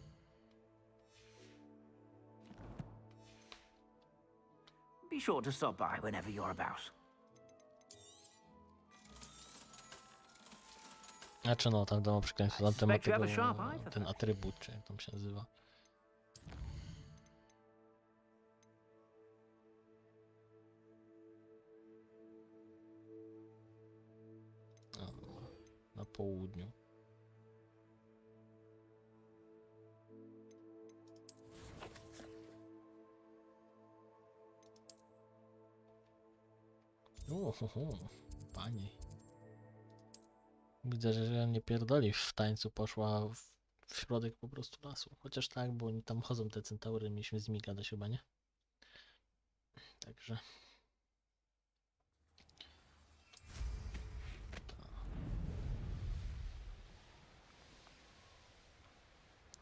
Be sure to stop by whenever you're about. Znaczy no, tam domu przekleństwo, tam temat Expect you tego, have a sharp eye for ten that. atrybut, czy jak tam się nazywa. Na południu. Panie. Widzę, że nie pierdoli w tańcu, poszła w środek po prostu lasu. Chociaż tak, bo oni tam chodzą, te centaury, mieliśmy z nimi gadać chyba, nie? Także...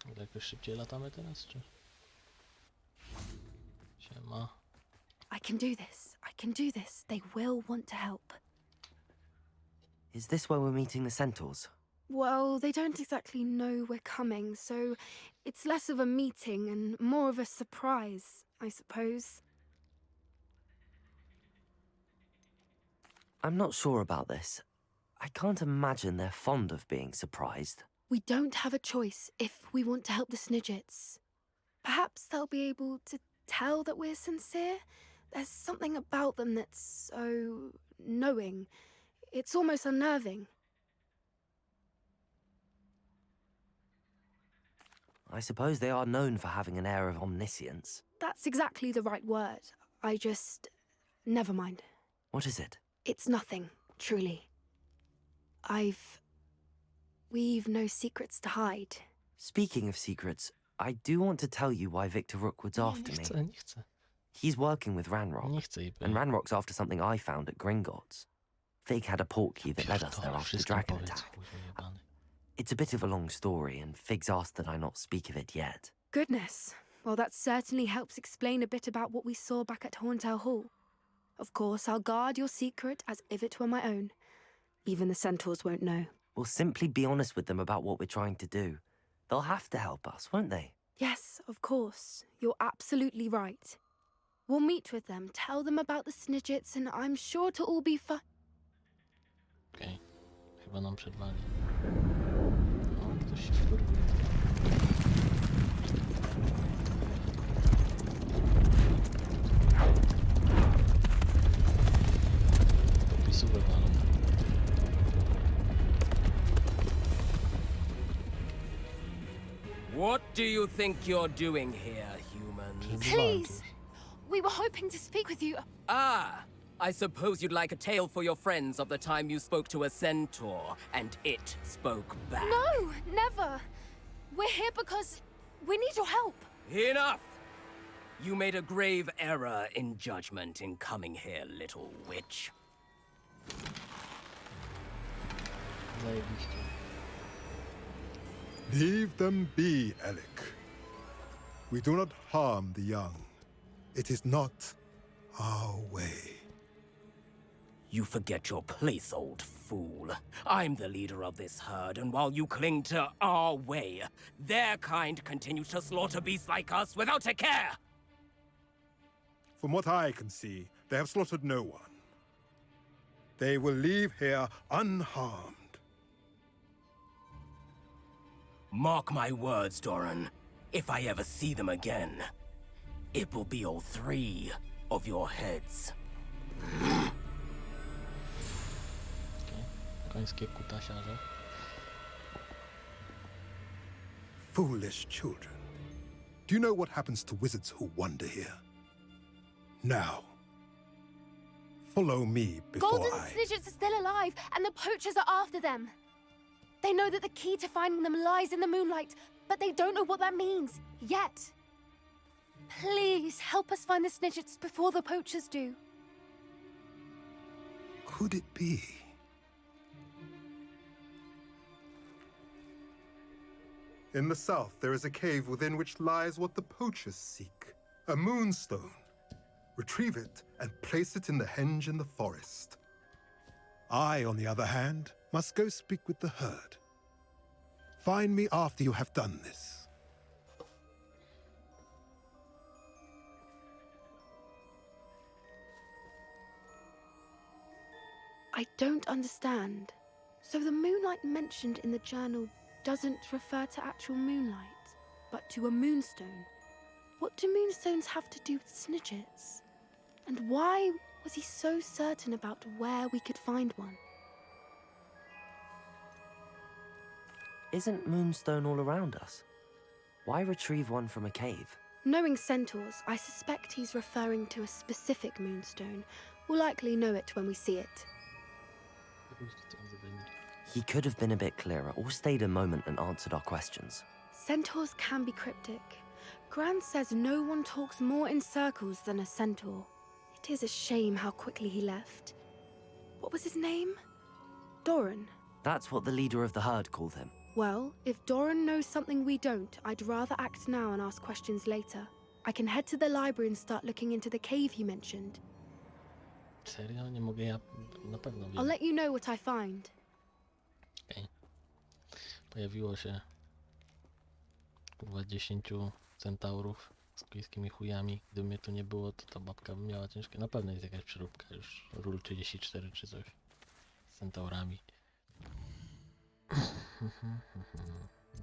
Ale jakoś szybciej latamy teraz, czy? Siema. I can do this. I can do this. They will want to help. Is this where we're meeting the centaurs? Well, they don't exactly know we're coming, so it's less of a meeting and more of a surprise, I suppose. I'm not sure about this. I can't imagine they're fond of being surprised. We don't have a choice if we want to help the Snidgets. Perhaps they'll be able to tell that we're sincere. There's something about them that's so knowing. It's almost unnerving. I suppose they are known for having an air of omniscience. That's exactly the right word. I just... Never mind. What is it? It's nothing, truly. We've no secrets to hide. Speaking of secrets, I do want to tell you why Victor Rookwood's after me. Nie chcę. He's working with Ranrock, Nie chcę jej and Ranrock's after something I found at Gringotts. Fig had a portkey that led us there after the dragon attack. It's a bit of a long story, and Fig's asked that I not speak of it yet. Goodness. Well, that certainly helps explain a bit about what we saw back at Horntail Hall. Of course, I'll guard your secret as if it were my own. Even the centaurs won't know. We'll simply be honest with them about what we're trying to do. They'll have to help us, won't they? Yes, of course. You're absolutely right. We'll meet with them, tell them about the Snidgets, and I'm sure to all be fine. Okej. Chyba nam przerwali. O, ktoś się wkurwił. Popisówek walą. What do you think you're doing here, human? Please! We were hoping to speak with you. Ah! I suppose you'd like a tale for your friends of the time you spoke to a centaur, and it spoke back. No, never. We're here because we need your help. Enough! You made a grave error in judgment in coming here, little witch. Zajebiście. Leave them be, Alec. We do not harm the young. It is not our way. You forget your place, old fool. I'm the leader of this herd, and while you cling to our way, their kind continues to slaughter beasts like us without a care! From what I can see, they have slaughtered no one. They will leave here unharmed. Mark my words, Doran. If I ever see them again, it will be all 3 of your heads. Końskie kutasiarze. Foolish children. Do you know what happens to wizards who wander here? Now, follow me before Golden I... Snidgets are still alive, and the poachers are after them. They know that the key to finding them lies in the moonlight, but they don't know what that means, yet. Please, help us find the Snidgets before the poachers do. Could it be? In the south, there is a cave within which lies what the poachers seek. A moonstone. Retrieve it and place it in the henge in the forest. I, on the other hand, must go speak with the herd. Find me after you have done this. I don't understand. So the moonlight mentioned in the journal doesn't refer to actual moonlight, but to a moonstone. What do moonstones have to do with Snidgets? And why was he so certain about where we could find one? Isn't Moonstone all around us? Why retrieve one from a cave? Knowing centaurs, I suspect he's referring to a specific moonstone. We'll likely know it when we see it. He could have been a bit clearer or stayed a moment and answered our questions. Centaurs can be cryptic. Gran says no one talks more in circles than a centaur. It is a shame how quickly he left. What was his name? Doran. That's what the leader of the herd called him. Well, if Doran knows something we don't, I'd rather act now and ask questions later. I can head to the library and start looking into the cave he mentioned. Serio? Nie mogę ja... Na pewno I'll wiem. let you know what I find. Okej. Pojawiło się... Kurwa 10 centaurów z kujskimi chujami. Gdyby mnie tu nie było, to ta babka by miała ciężkie. Na pewno jest jakaś przeróbka już. Ról 34 czy coś. Z centaurami.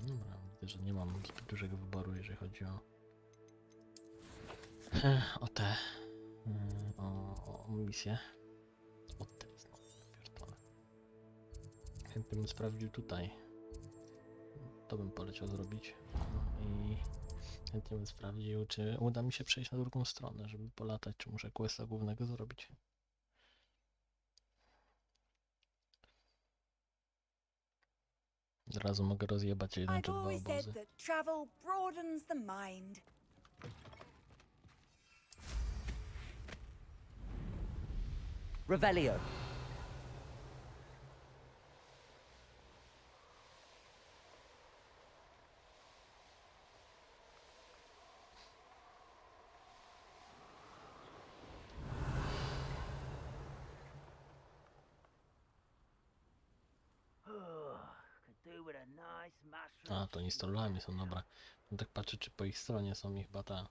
Dobra, widzę, że nie mam zbyt dużego wyboru, jeżeli chodzi o te... o misję. O te znowu, pierdolę. Chętnie bym sprawdził tutaj. To bym poleciał zrobić. I chętnie bym sprawdził, czy uda mi się przejść na drugą stronę, żeby polatać, czy muszę questa głównego zrobić. Od razu mogę rozjebać jeden czy dwa obozy. Travel broadens the mind. Revelio. A, to oni z trollami są, dobra. No tak patrzę, czy po ich stronie są i chyba ta.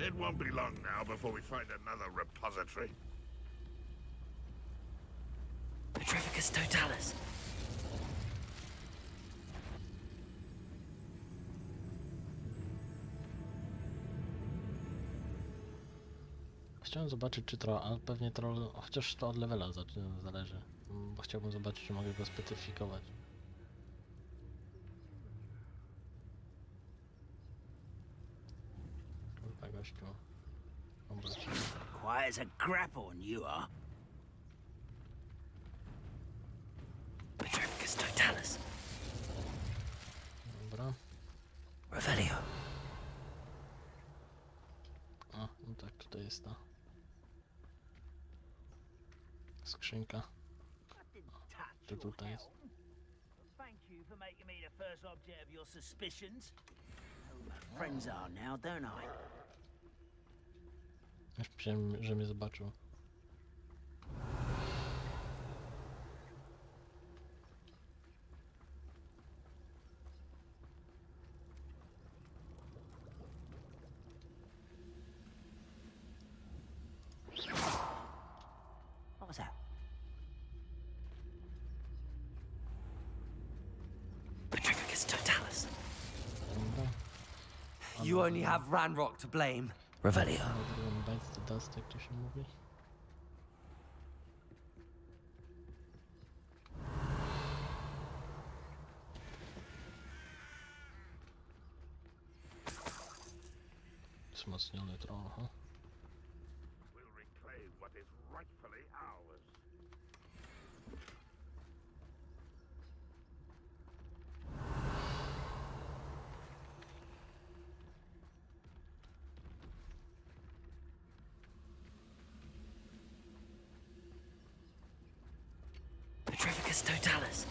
It won't be long now before we find another repository. Petrificus totalis. Chciałem zobaczyć, czy troll, ale pewnie troll, chociaż to od levela zależy, bo chciałbym zobaczyć, czy mogę go specyfikować. Kurwa, gościu. Quiet as a grapple, you are. Petrificus totalis. Dobra. Revelio. A, no tak, tutaj jest ta skrzynka. To tutaj jest. Thank you for making me the first object of your suspicions. Friends are now, don't I? Już myślałem, że mnie zobaczył. What was that? Petrificus totalis. Dobra. You only have Ranrock to blame. Revelio. Everyone bites the dust, jak to się mówi. Wzmocniony trochę. We'll reclaim what is rightfully ours. Petrificus totalis.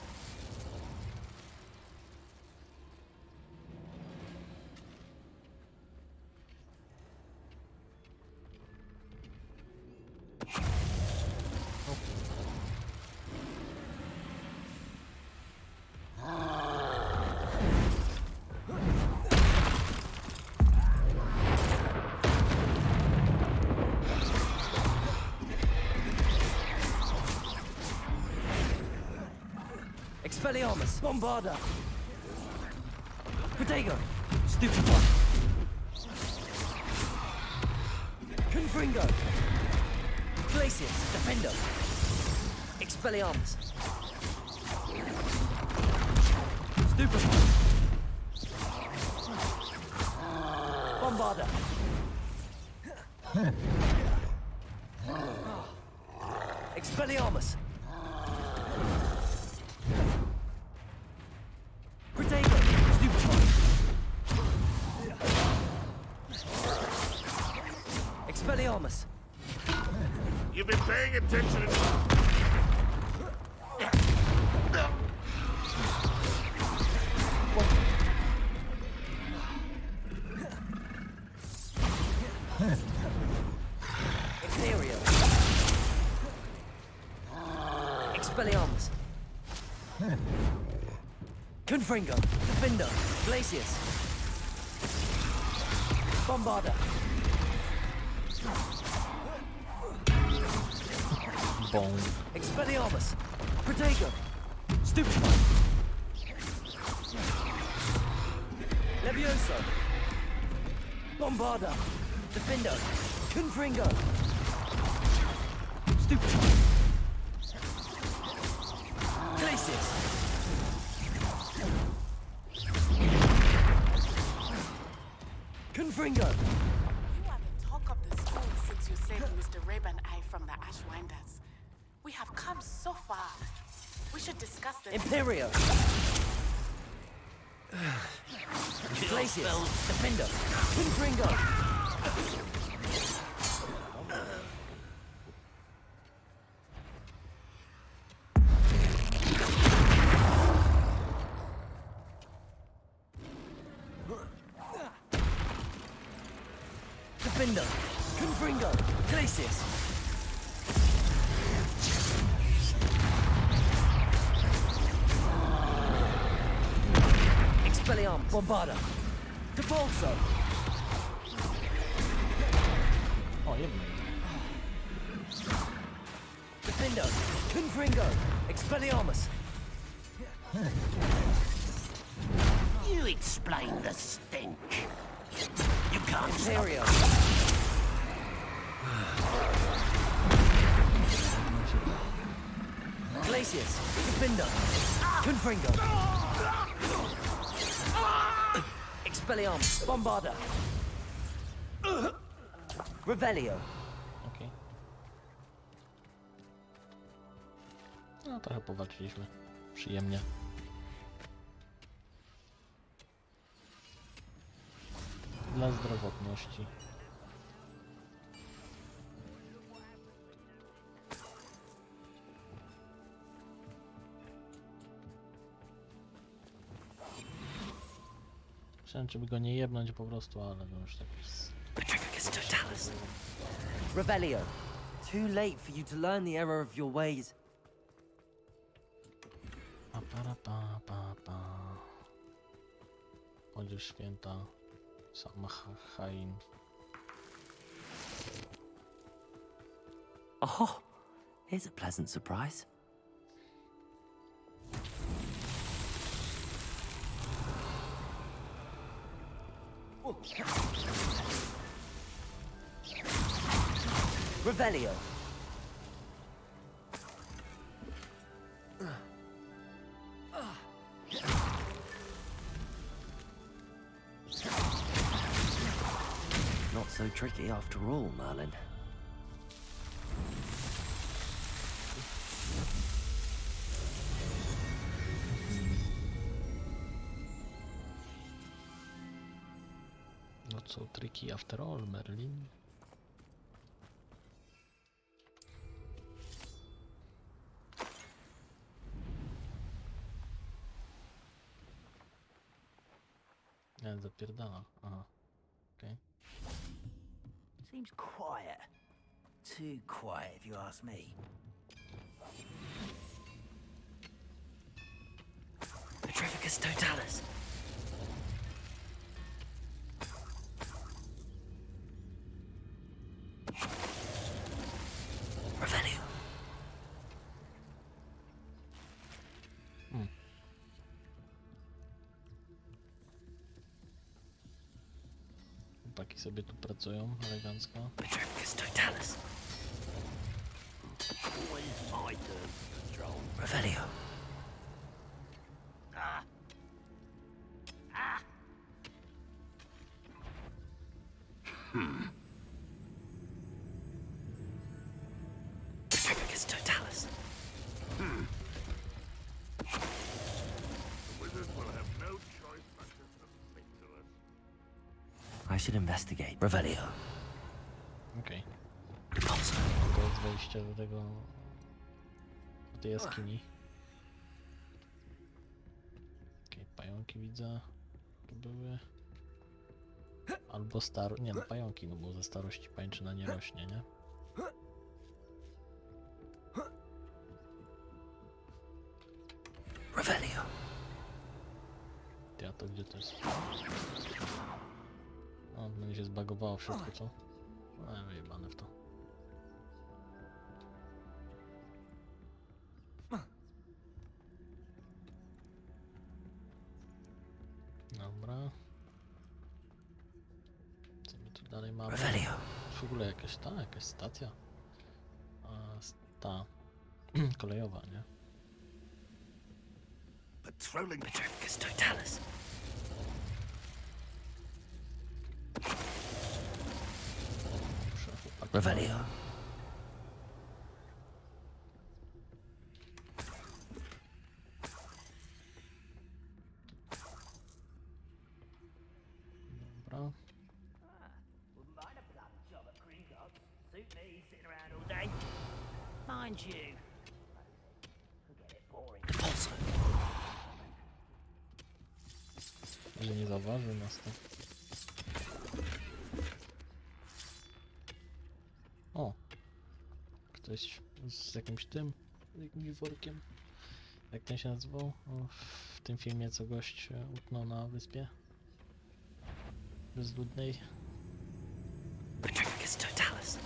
Expelliarmus! Bombarda! Protego! Stupefy! Confringo! Glacius! Defendo! Expelliarmus! Stupefy! Bombarda! Expelliarmus! Protego! Stupefy! Expelliarmus! You've been paying attention. Imperio! Expelliarmus! Confringo! Defendo! Glacius! Bombarda! Bom. Expelliarmus! Protego! Stupefy! Levioso! Bombarda! Defendo! Confringo! Stupefy! Glacius! Confringo! You are the talk of the school since you saved Mr. Rabe and I from the Ashwinders. We have come so far. We should discuss this. Imperio! Glacius! Defendo! Confringo! Defendo! Confringo! Glacius! Expelliarmus! Bombarda! Depulso! O, jedno. Defendo! Confringo! Expelliarmus! You explain the stink. You can't stop. Imperio! Glacius! Defendo! Confringo! Expelliarmus! Bombarda! Revelio! Okej. No, trochę powalczyliśmy. Przyjemnie. Dla zdrowotności. Myślałem, żeby go nie jebnąć po prostu, ale no już tak jest. Petrificus totalis! Revelio! Too late for you to learn the error of your ways. Pa, pa, pa, pa, pa. Chodzisz święta. Samhain. Oh, here's a pleasant surprise. Revelio. Not so tricky after all, Merlin. Not so tricky after all, Merlin. Ja zapierdala. Aha. Okej. Seems quiet. Too quiet, if you ask me. Petrificus totalis. Revelio. sobie tu pracują elegancko. Revelio. Petrificus totalis. The wizards will have no choice but to submit to us. I should investigate. Revelio. Okej. To jest wejście do tego... do tej jaskini. Okej, pająki widzę. Tu były. Albo nie no, pająki, no bo ze starości pańczyna nie rośnie, nie? Revelio. Ty, a to gdzie to jest? O, będzie się zbagowało w środku, co? No, wyjebane w to. Dobra. Co my tu dalej mamy? Revelio. W ogóle jakaś stacja? Ta kolejowa, nie? Patrolling. Petrificus totalis. Revelio. Dobra. Wouldn't mind a bloody job at Gringotts. Suit me sitting around all day. Mind you, could get it boring. Że nie zauważył nas to. O! Ktoś z jakimś workiem. Jak ten się nazywał? O, w tym filmie, co gość utknął na wyspie bezludnej. Petrificus totalis.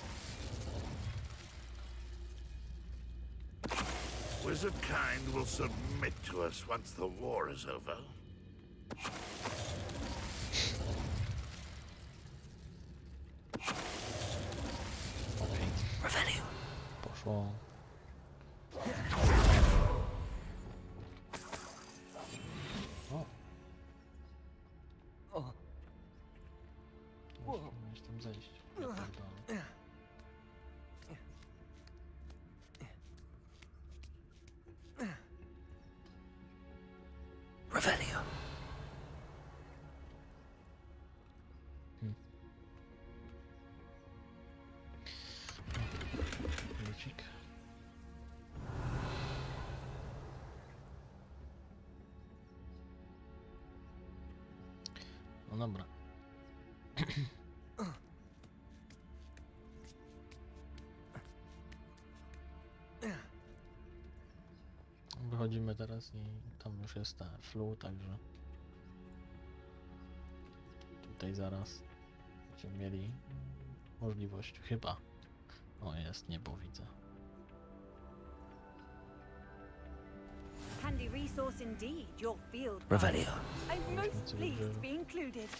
Wizard kind will submit to us once the war is over. Okej. Revelio. Poszło. O! Musisz tam zejść. Ja pierdolę. Revelio. Lucik. No dobra. Wychodzimy teraz i tam już jest ta flu, także tutaj zaraz będziemy mieli możliwość, chyba. O, jest niebo, widzę. Handy resource indeed, your field. Revelio. I'm most pleased to be included.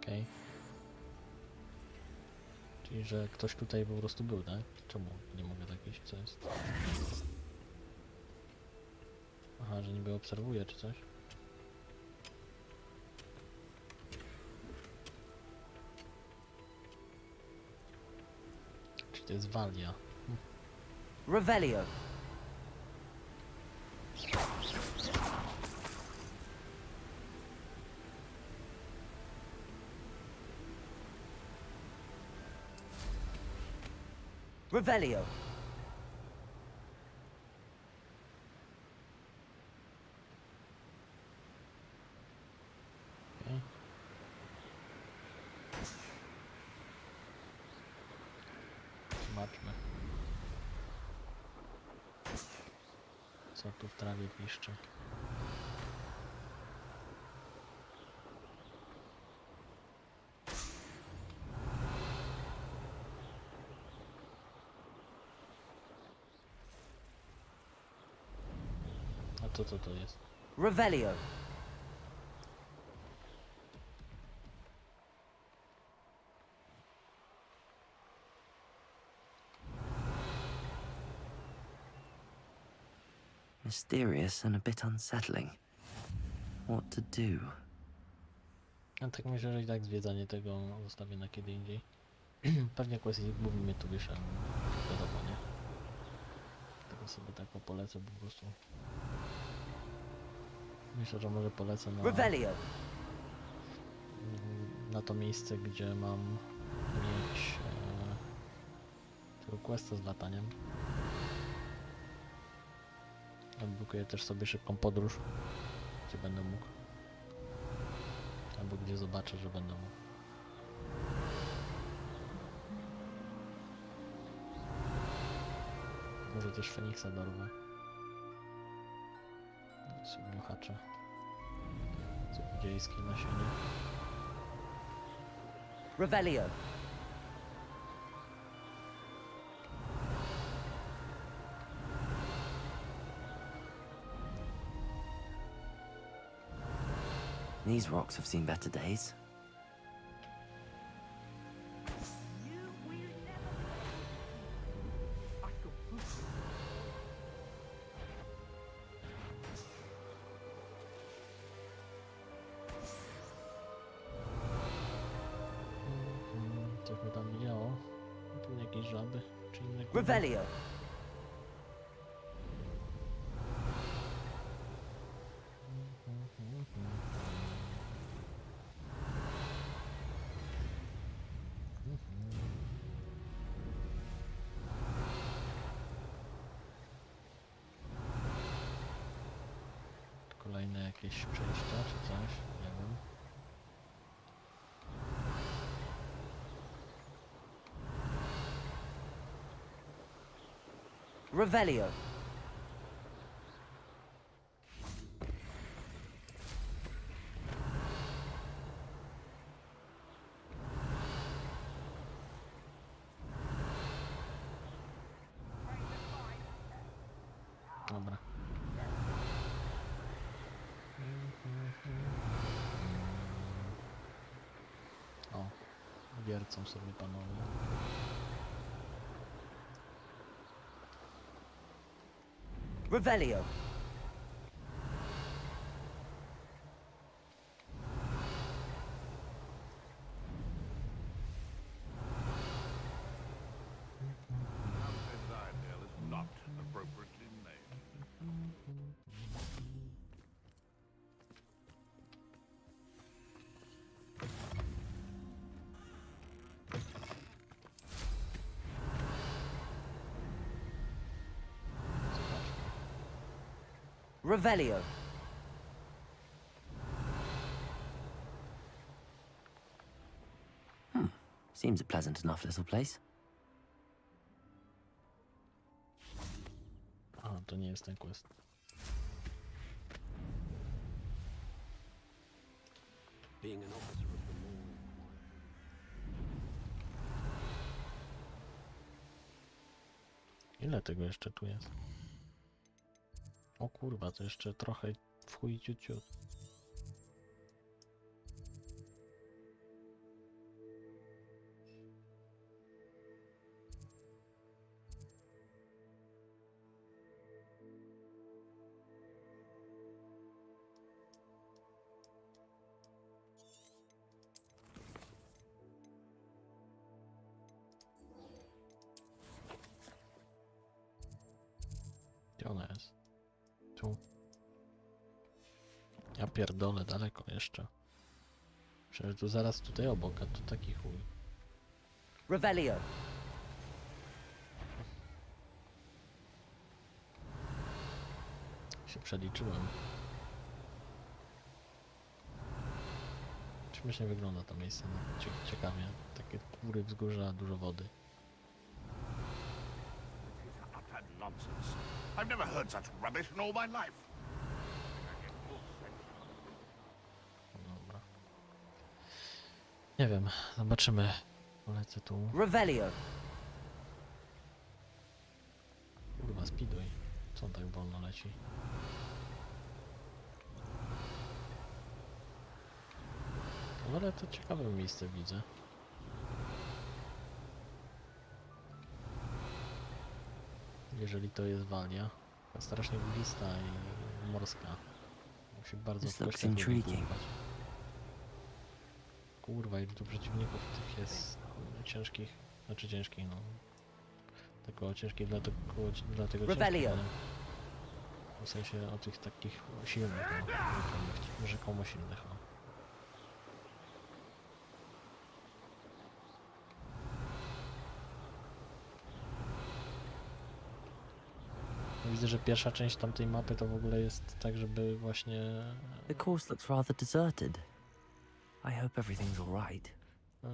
Okej. Czyli, że ktoś tutaj po prostu był, tak? Czemu nie mogę tak iść? Co jest? Aha, że niby obserwuję czy coś? Czyli to jest Walia. Revelio. Revelio. Okay. Zobaczmy. Co tu w trawie piszczy. Co to jest? Revelio. Mysterious and a bit unsettling. What to do? Ja tak myślę, że i tak zwiedzanie tego zostawię na kiedy indziej. Pewnie quest mówi mnie tu wiesz, wiadomo, nie? Tego sobie tak polecę po prostu. Myślę, że może polecę na to miejsce, gdzie mam mieć tego questa z lataniem. Odbukuję też sobie szybką podróż, gdzie będę mógł. Albo gdzie zobaczę, że będę mógł. Może też Feniksa dorwę. Sobie haczę. Cukierskiej nasienie. Revelio. These rocks have seen better days. Coś mi tam działo. Tu jakieś żaby czy inne. Revelio. Kolejne jakieś przejścia czy coś, nie wiem. Revelio. Dobra. O, wiercą sobie panowie. Revelio. Revelio. Seems a pleasant enough little place. A, to nie jest ten quest. Being an officer of the law. Ile tego jeszcze tu jest? O kurwa, to jeszcze trochę w chuj ciut ciut. Gdzie ona jest? Tu. Ja pierdolę, daleko jeszcze. Przecież tu zaraz tutaj obok, a tu taki chuj. Revelio. Się przeliczyłem. Śmiesznie wygląda to miejsce, no. Ciekawie. Takie góry, wzgórza, dużo wody. Utter nonsense. I've never heard such rubbish in all my life. Dobra. Nie wiem, zobaczymy. Polecę tu. Revelio. Kurwa, speedway. Co on tak wolno leci? No ale to ciekawe miejsce widzę. Jeżeli to jest Walia. Taka strasznie górista i morska. Musi bardzo This w looks kościach lubi intriguing. pływać. Kurwa, ile tu przeciwników tych jest ciężkich, znaczy ciężkich, no. Tylko ciężkich dla tego Revelio. ciężkich, w sensie o tych takich silnych, no, rzekomo silnych, no. Widzę, że pierwsza część tamtej mapy to w ogóle jest tak, żeby właśnie... The course looks rather deserted. I hope everything's alright.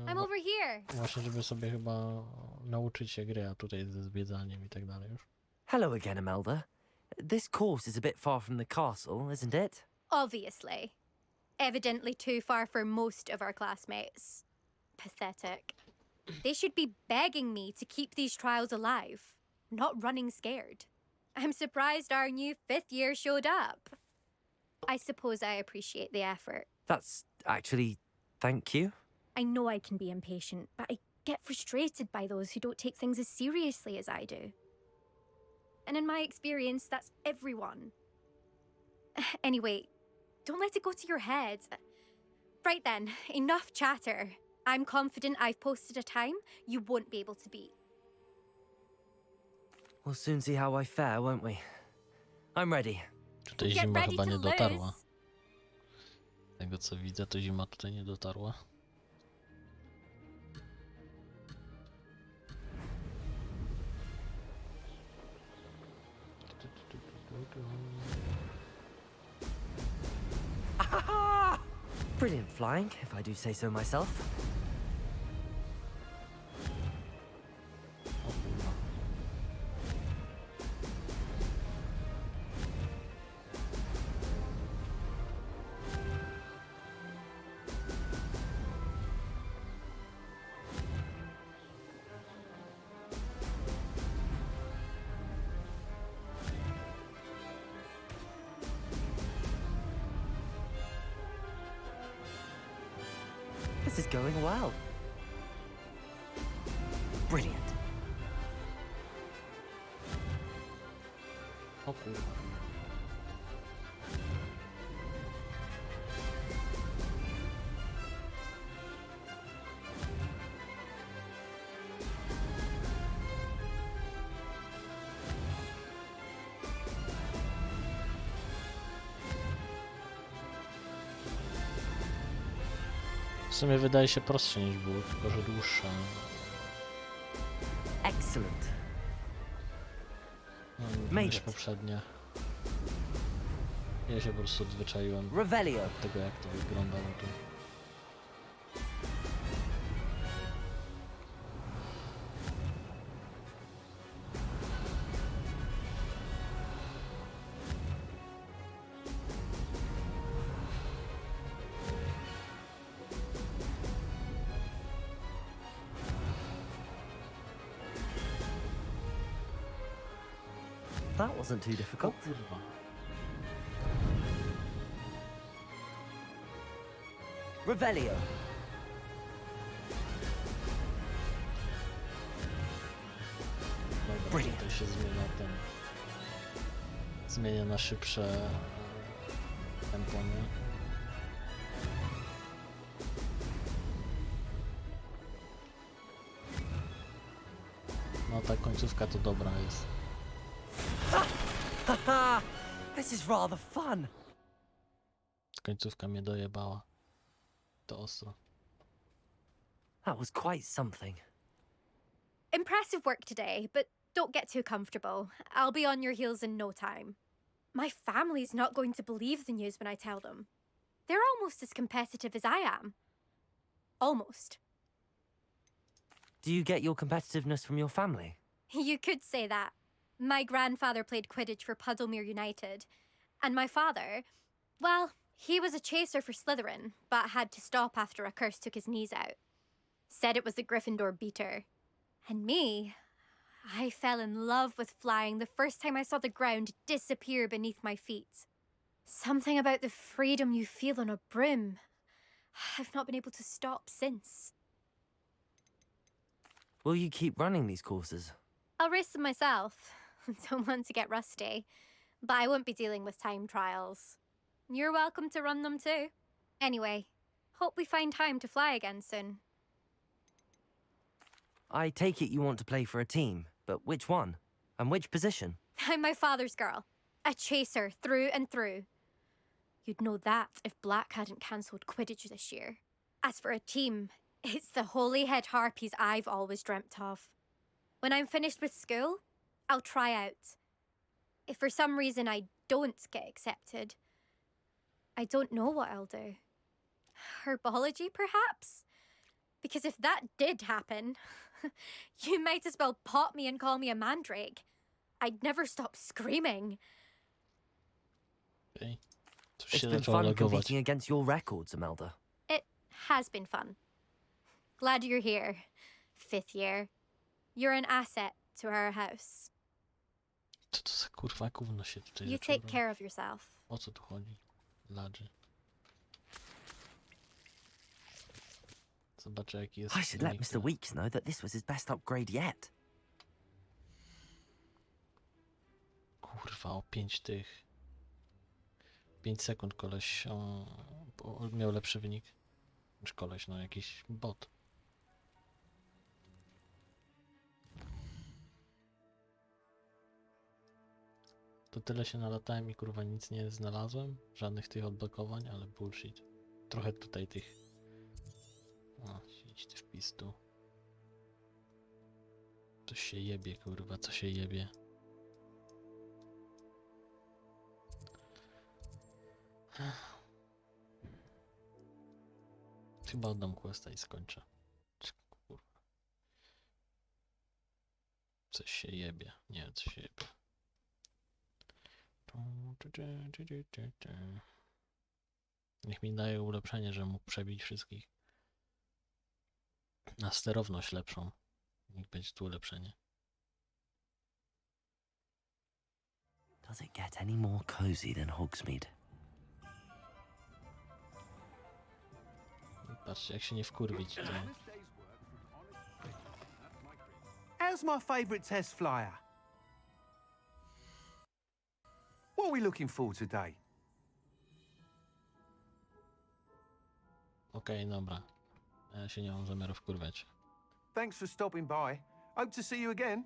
I'm over here. Właśnie, żeby sobie chyba nauczyć się gry, a tutaj ze zwiedzaniem i tak dalej już. Hello again, Imelda. This course is a bit far from the castle, isn't it? Obviously. Evidently too far for most of our classmates. Pathetic. They should be begging me to keep these trials alive, not running scared. I'm surprised our new 5th year showed up. I suppose I appreciate the effort. That's actually... thank you. I know I can be impatient, but I get frustrated by those who don't take things as seriously as I do. And in my experience, that's everyone. Anyway, don't let it go to your head. Right then, enough chatter. I'm confident I've posted a time you won't be able to beat. We'll soon see how I fare, won't we? I'm ready. Tutaj Get zima ready chyba to nie dotarła. lose. Z tego co widzę, to zima tutaj nie dotarła. Brilliant flying, if I do say so myself. O kurwa. This is going well. Brilliant. O kurwa. W sumie wydaje się prostsze niż było, tylko że dłuższe. Excellent. No, niż poprzednie. Ja się po prostu odzwyczaiłem Revelio. od tego, jak to wyglądało tu. That wasn't too O difficult. kurwa. Revelio. Dobra, Brilliant. tutaj się zmienia ten... Zmienia na szybsze tempo, nie? No ta końcówka to dobra jest. Haha! This is rather fun. Końcówka mnie dojebała. To ostro. That was quite something. Impressive work today, but don't get too comfortable. I'll be on your heels in no time. My family's not going to believe the news when I tell them. They're almost as competitive as I am. Almost. Do you get your competitiveness from your family? You could say that. My grandfather played Quidditch for Puddlemere United. And my father, well, he was a chaser for Slytherin, but had to stop after a curse took his knees out. Said it was the Gryffindor beater. And me, I fell in love with flying the first time I saw the ground disappear beneath my feet. Something about the freedom you feel on a broom. I've not been able to stop since. Will you keep running these courses? I'll race them myself. Don't want to get rusty. But I won't be dealing with time trials. You're welcome to run them too. Anyway, hope we find time to fly again soon. I take it you want to play for a team, but which one? And which position? I'm my father's girl. A chaser through and through. You'd know that if Black hadn't cancelled Quidditch this year. As for a team, it's the Holyhead Harpies I've always dreamt of. When I'm finished with school, I'll try out. If for some reason I don't get accepted, I don't know what I'll do. Herbology, perhaps? Because if that did happen, you might as well pop me and call me a mandrake. I'd never stop screaming. Okay. To It's się been zaczęło fun logować. competing against your records, Imelda. It has been fun. Glad you're here, 5th year. You're an asset to our house. Co to za kurwa gówno się tutaj You zaczęło take care of yourself. O co tu chodzi? Ladży. Zobaczę jaki jest I should let wynik. Mr. Weeks know that this was his best upgrade yet. Kurwa, o 5 tych. 5 sekund koleś miał lepszy wynik. Czy koleś, no jakiś bot. To tyle się nalatałem i kurwa nic nie znalazłem. Żadnych tych odblokowań, ale bullshit. Trochę tutaj tych. O, idź ty wpis tu. Coś się jebie, kurwa, co się jebie. Chyba oddam questa i skończę. Kurwa. Coś się jebie. Nie wiem, co się jebie. Niech mi daje ulepszenie, że mógł przebić wszystkich. Na sterowność lepszą. Niech będzie tu ulepszenie. Does it get any more cozy than Hogsmeade? Patrzcie, jak się nie wkurwić, to... How's my favourite test flyer? What are we looking for today? Okej, dobra. Ja się nie mam zamiaru wkurwiać. Thanks for stopping by. Hope to see you again.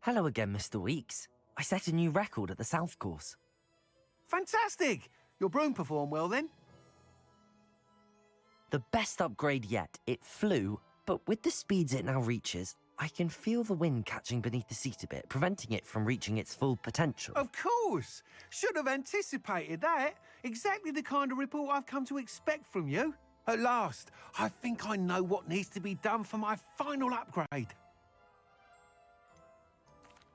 Hello again, Mr. Weeks. I set a new record at the South Course. Fantastic! Your broom performed well then? The best upgrade yet. It flew, but with the speeds it now reaches, I can feel the wind catching beneath the seat a bit, preventing it from reaching its full potential. Of course! Should have anticipated that. Exactly the kind of report I've come to expect from you. At last, I think I know what needs to be done for my final upgrade.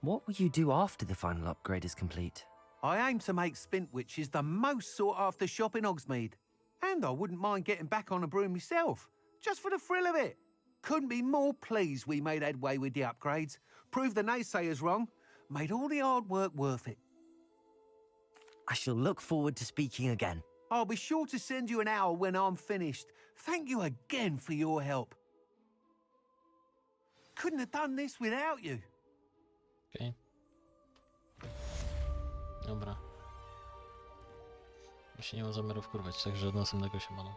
What will you do after the final upgrade is complete? I aim to make Spintwitches the most sought-after shop in Hogsmeade. And I wouldn't mind getting back on a broom myself, just for the thrill of it. Couldn't be more pleased we made headway with the upgrades, proved the naysayers wrong, made all the hard work worth it. I shall look forward to speaking again. I'll be sure to send you an owl when I'm finished. Thank you again for your help. Couldn't have done this without you. Okej. Dobra. Ja się nie mam zamiaru wkurwać, także do następnego się maną.